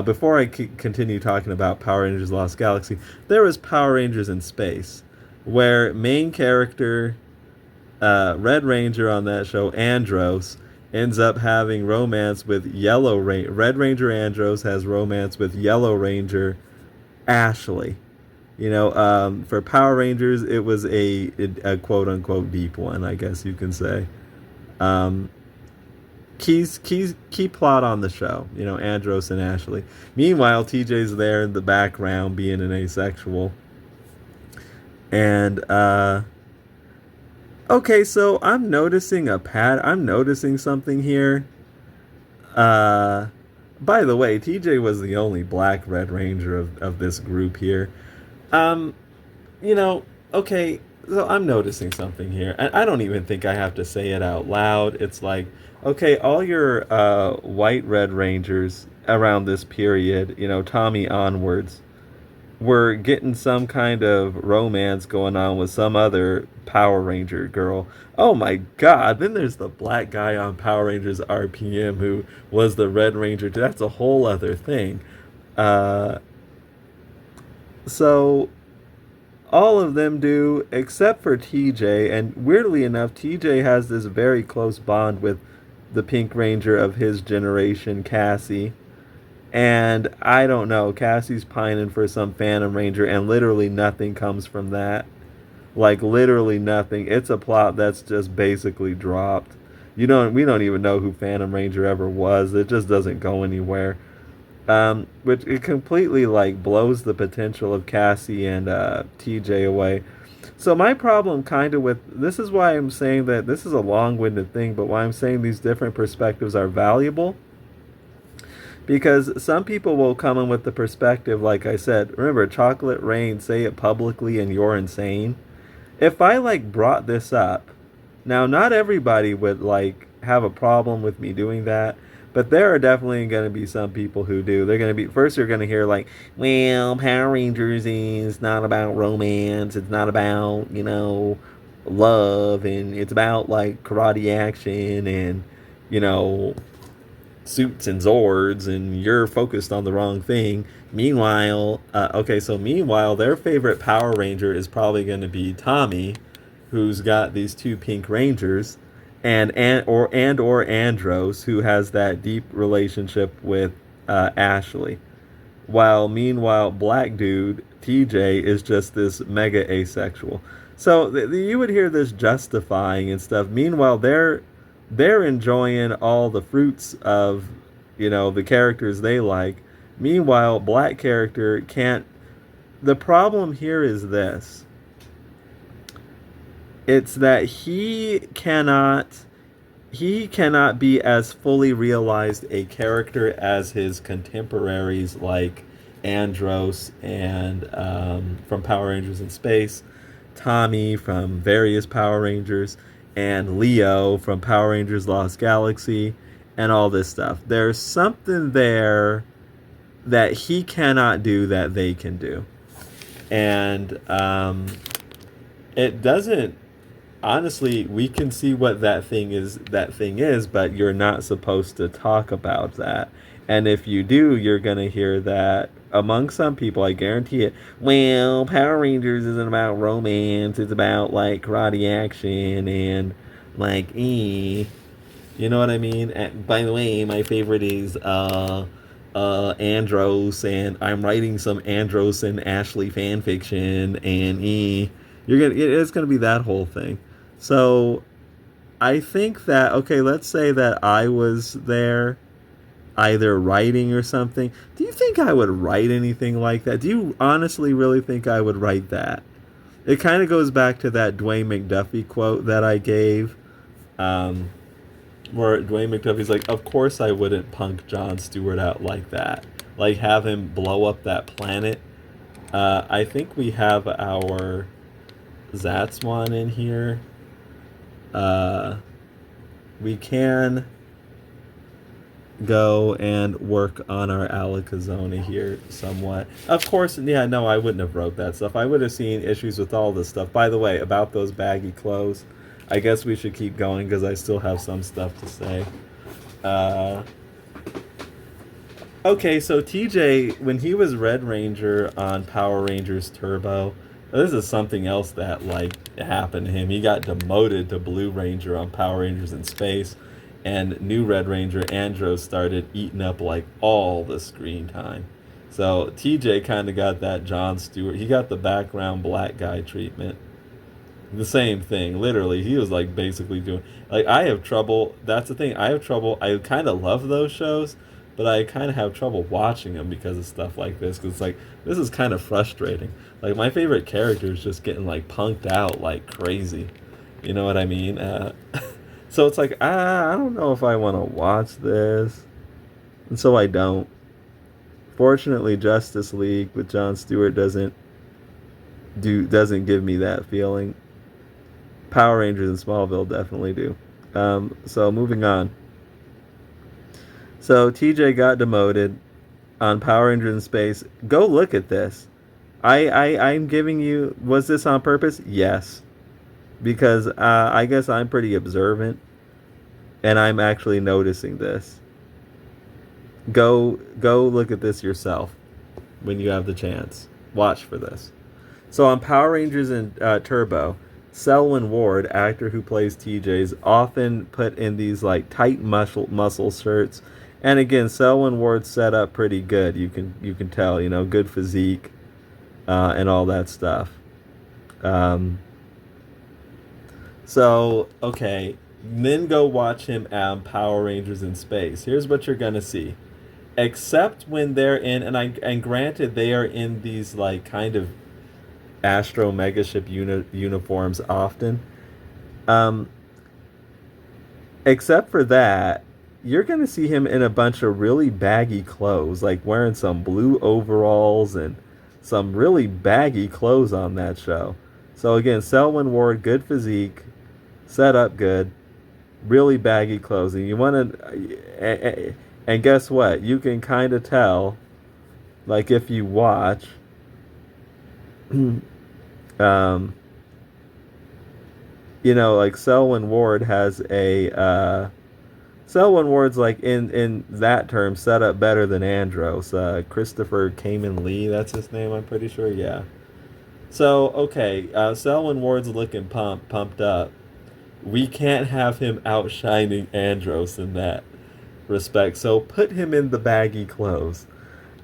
Before I continue talking about Power Rangers Lost Galaxy, there was Power Rangers in Space, where main character, Red Ranger on that show, Andros, ends up having romance with Red Ranger Andros has romance with Yellow Ranger Ashley. For Power Rangers, it was a quote-unquote deep one, I guess you can say. Key plot on the show, Andros and Ashley. Meanwhile, TJ's there in the background being an asexual. And, okay, so I'm noticing something here. By the way, TJ was the only black Red Ranger of this group here. Okay, so I'm noticing something here. And I don't even think I have to say it out loud. It's like, okay, all your white Red Rangers around this period, Tommy onwards, were getting some kind of romance going on with some other Power Ranger girl. Oh my god, then there's the black guy on Power Rangers RPM who was the Red Ranger. That's a whole other thing. So all of them do, except for TJ, and weirdly enough, TJ has this very close bond with the Pink Ranger of his generation, Cassie. And I don't know, Cassie's pining for some Phantom Ranger, and literally nothing comes from that. Like, literally nothing. It's a plot that's just basically dropped. We don't even know who Phantom Ranger ever was. It just doesn't go anywhere. Which it completely, like, blows the potential of Cassie and TJ away. So my problem kind of with... this is why I'm saying that this is a long-winded thing, but why I'm saying these different perspectives are valuable. Because some people will come in with the perspective, like I said, remember, Chocolate Rain, say it publicly and you're insane. If I, like, brought this up, now not everybody would, like, have a problem with me doing that, but there are definitely going to be some people who do. They're going to be... first you're going to hear, like, well, Power Rangers is not about romance, it's not about, love, and it's about, like, karate action and, suits and Zords, and you're focused on the wrong thing. Meanwhile, their favorite Power Ranger is probably going to be Tommy, who's got these two Pink Rangers, and Andros, who has that deep relationship with Ashley. Meanwhile, Black Dude, TJ, is just this mega asexual. So you would hear this justifying and stuff. Meanwhile, they're enjoying all the fruits of, the characters they like. Meanwhile, black character can't... the problem here is this. It's that he cannot be as fully realized a character as his contemporaries like Andros and from Power Rangers in Space, Tommy from various Power Rangers, and Leo from Power Rangers Lost Galaxy, and all this stuff. There's something there that he cannot do that they can do. And it doesn't. Honestly, we can see what that thing is. That thing is, but you're not supposed to talk about that. And if you do, you're gonna hear that among some people. I guarantee it. Well, Power Rangers isn't about romance. It's about like karate action and like You know what I mean? And by the way, my favorite is Andros, and I'm writing some Andros and Ashley fan fiction, and it's gonna be that whole thing. So I think that, okay, let's say that I was there either writing or something. Do you think I would write anything like that? Do you honestly really think I would write that? It kind of goes back to that Dwayne McDuffie quote that I gave. Um, where Dwayne McDuffie's like, of course I wouldn't punk Jon Stewart out like that. Like, have him blow up that planet. I think we have our Zatswan in here. We can go and work on our Alakazona here somewhat. Of course, yeah, no, I wouldn't have wrote that stuff. I would have seen issues with all this stuff. By the way, about those baggy clothes, I guess we should keep going because I still have some stuff to say. Okay, so TJ, when he was Red Ranger on Power Rangers Turbo, this is something else that like happened to him. He got demoted to Blue Ranger on Power Rangers in Space, and new Red Ranger Andros started eating up like all the screen time. So TJ kind of got that Jon Stewart. He got the background black guy treatment. The same thing, literally. He was like basically doing like I have trouble. That's the thing. I have trouble. I kind of love those shows, but I kind of have trouble watching them because of stuff like this. Because it's like this is kind of frustrating. Like my favorite character is just getting like punked out like crazy. You know what I mean? So it's like I don't know if I want to watch this, and so I don't. Fortunately, Justice League with Jon Stewart doesn't give me that feeling. Power Rangers in Smallville definitely do. So moving on. So TJ got demoted on Power Rangers in Space. Go look at this. I'm giving you. Was this on purpose? Yes, because I guess I'm pretty observant, and I'm actually noticing this. Go look at this yourself when you have the chance. Watch for this. So on Power Rangers in Turbo, Selwyn Ward, actor who plays TJ, is often put in these like tight muscle shirts. And again, Selwyn Ward's set up pretty good. You can tell, good physique, and all that stuff. So okay, then go watch him on Power Rangers in Space. Here's what you're gonna see. Except when they're in, and granted they are in these like kind of Astro Megaship uniforms often. Except for that, you're going to see him in a bunch of really baggy clothes, like wearing some blue overalls and some really baggy clothes on that show. So again, Selwyn Ward, good physique, set up good, really baggy clothes. And you want to, and guess what? You can kind of tell, like if you watch, like Selwyn Ward has a Selwyn Ward's like in that term set up better than Andros. Christopher Kamen Lee, that's his name, I'm pretty sure. Yeah. So okay, Selwyn Ward's looking pumped up. We can't have him outshining Andros in that respect. So put him in the baggy clothes.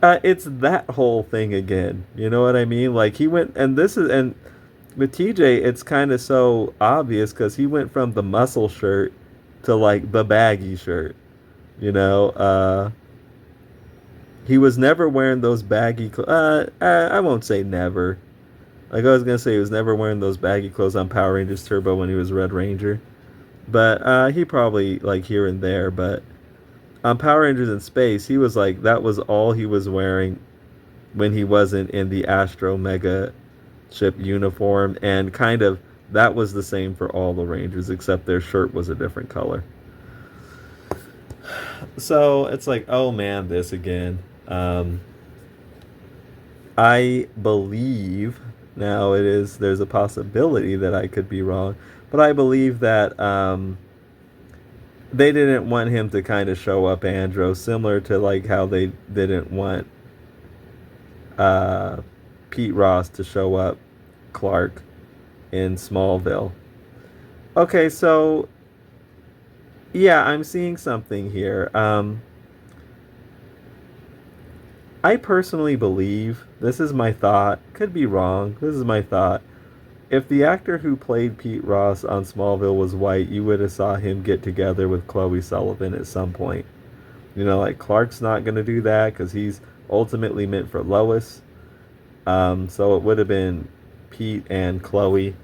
It's that whole thing again. You know what I mean? Like he went, and with TJ, it's kind of so obvious because he went from the muscle shirt to like the baggy shirt. He was never wearing those baggy clothes. I won't say never. Like I was gonna say, he was never wearing those baggy clothes on Power Rangers Turbo when he was Red Ranger, but he probably like here and there. But on Power Rangers in Space, he was like that was all he was wearing when he wasn't in the Astro Mega Ship uniform, and kind of that was the same for all the Rangers except their shirt was a different color. So it's like, oh man, this again. I believe Now there's a possibility that I could be wrong, but I believe that they didn't want him to kind of show up Andros, similar to like how they didn't want uh, Pete Ross to show up Clark in Smallville. Okay, so yeah, I'm seeing something here. I personally believe, this is my thought, could be wrong, this is my thought. If the actor who played Pete Ross on Smallville was white, you would have saw him get together with Chloe Sullivan at some point. You know, like Clark's not going to do that because he's ultimately meant for Lois. So it would have been Pete and Chloe.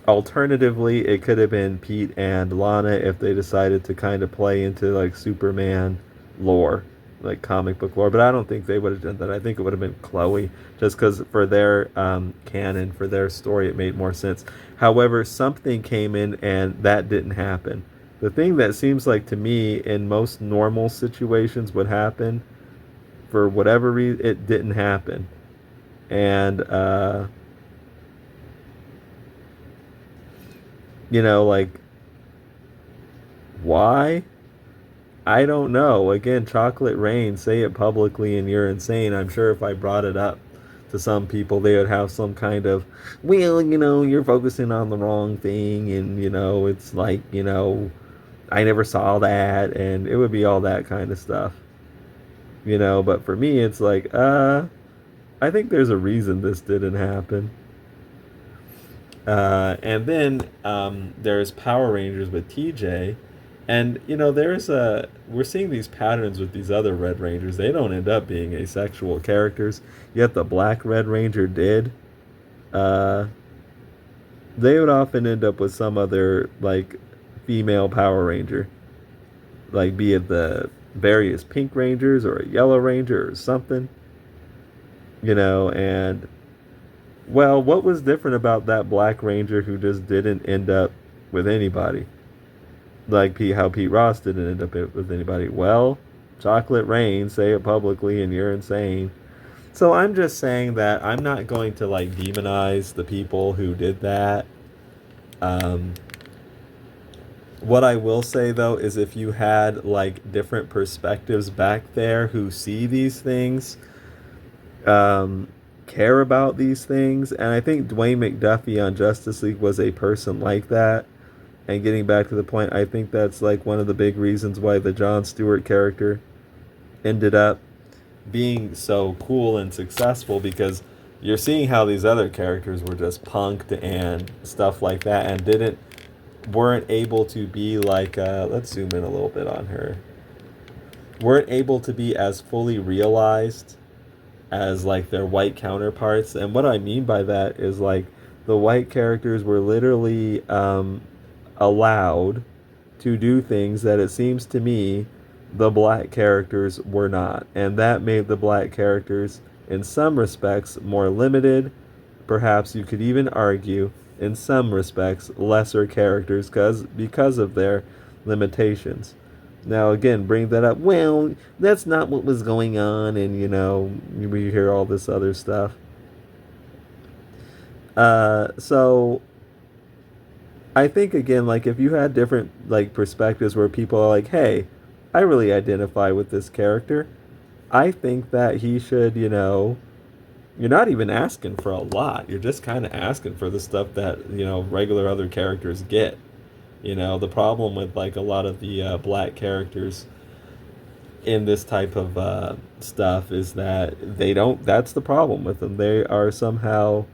Alternatively, it could have been Pete and Lana if they decided to kind of play into like Superman lore, like comic book lore. But I don't think they would have done that. I think it would have been Chloe, just because for their canon, for their story, it made more sense. However, something came in and that didn't happen. The thing that seems like to me in most normal situations would happen, for whatever reason, it didn't happen. And you know, like, why? I don't know. Again, Chocolate Rain, say it publicly and you're insane. I'm sure if I brought it up to some people, they would have some kind of, well, you know, you're focusing on the wrong thing, and, you know, it's like, you know, I never saw that, and it would be all that kind of stuff. You know, but for me, it's like, I think there's a reason this didn't happen. And then there's Power Rangers with TJ. And, you know, we're seeing these patterns with these other Red Rangers. They don't end up being asexual characters, yet the Black Red Ranger did. They would often end up with some other, like, female Power Ranger. Like, be it the various Pink Rangers or a Yellow Ranger or something. You know, and well, what was different about that Black Ranger who just didn't end up with anybody? Like how Pete Ross didn't end up with anybody. Well, Chocolate Rain, say it publicly and you're insane. So I'm just saying that I'm not going to like demonize the people who did that. What I will say though is if you had like different perspectives back there who see these things, care about these things, and I think Dwayne McDuffie on Justice League was a person like that. And getting back to the point, I think that's like one of the big reasons why the Jon Stewart character ended up being so cool and successful, because you're seeing how these other characters were just punked and stuff like that and weren't able to be like let's zoom in a little bit on her, weren't able to be as fully realized as like their white counterparts. And what I mean by that is like the white characters were literally allowed to do things that it seems to me the black characters were not, and that made the black characters in some respects more limited. Perhaps you could even argue in some respects lesser characters because of their limitations. Now again, bring that up, well, that's not what was going on, and you know, we hear all this other stuff. So I think again, like if you had different like perspectives where people are like, hey, I really identify with this character, I think that he should, you know, you're not even asking for a lot. You're just kind of asking for the stuff that, you know, regular other characters get. You know, the problem with like a lot of the black characters in this type of stuff is that they don't, that's the problem with them. They are somehow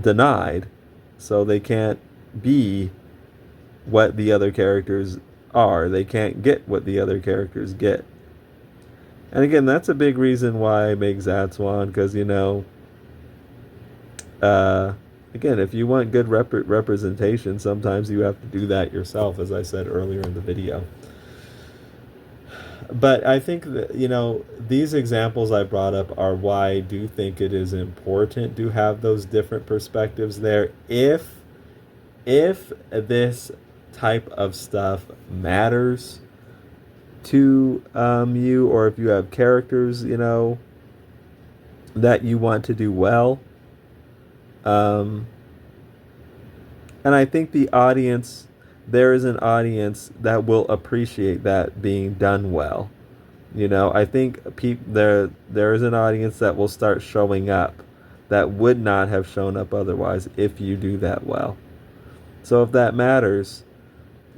denied, so they can't be what the other characters are. They can't get what the other characters get. And again, that's a big reason why I make Zatswan, because, you know, again, if you want good representation, sometimes you have to do that yourself, as I said earlier in the video. But I think that, you know, these examples I brought up are why I do think it is important to have those different perspectives there. If this type of stuff matters to you, or if you have characters, you know, that you want to do well. Um, and I think there is an audience that will appreciate that being done well. I think there is an audience that will start showing up that would not have shown up otherwise if you do that well. So if that matters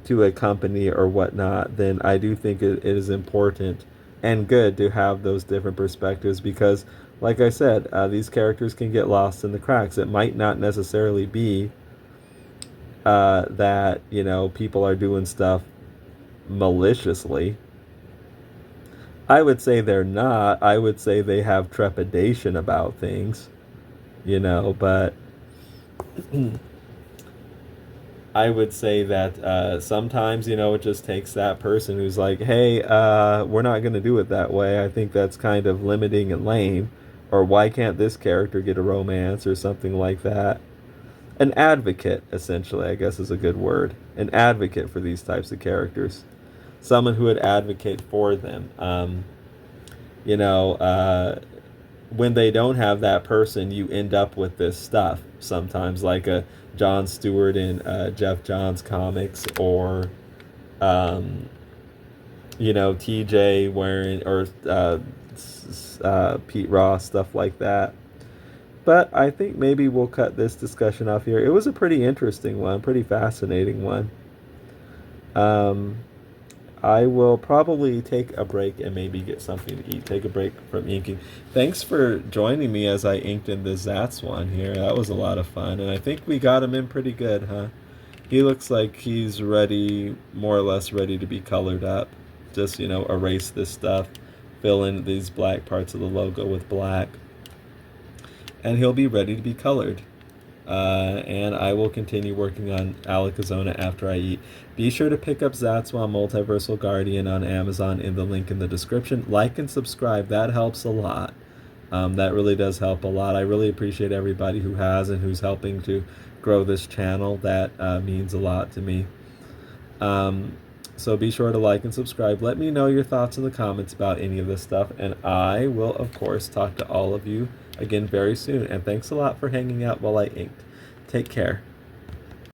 to a company or whatnot, then I do think it is important and good to have those different perspectives because, like I said, these characters can get lost in the cracks. It might not necessarily be that, people are doing stuff maliciously. I would say they're not. I would say they have trepidation about things, but I would say that sometimes, it just takes that person who's like, hey, we're not going to do it that way. I think that's kind of limiting and lame. Or why can't this character get a romance or something like that? An advocate, essentially, I guess is a good word. An advocate for these types of characters. Someone who would advocate for them. When they don't have that person, you end up with this stuff sometimes, like a Jon Stewart in Jeff Johns comics, or TJ wearing, or Pete Ross, stuff like that. But I think maybe we'll cut this discussion off here. It was a pretty interesting one, pretty fascinating one. I will probably take a break and maybe get something to eat. Take a break from inking. Thanks for joining me as I inked in the Zatswan here. That was a lot of fun, and I think we got him in pretty good, huh? He looks like he's ready, more or less ready to be colored up. Just, erase this stuff, fill in these black parts of the logo with black, and he'll be ready to be colored. And I will continue working on Alakazona after I eat. Be sure to pick up Zatswan Multiversal Guardian on Amazon in the link in the description. Like and subscribe. That helps a lot. That really does help a lot. I really appreciate everybody who has and who's helping to grow this channel. That means a lot to me. So be sure to like and subscribe. Let me know your thoughts in the comments about any of this stuff. And I will, of course, talk to all of you again very soon. And thanks a lot for hanging out while I inked. Take care.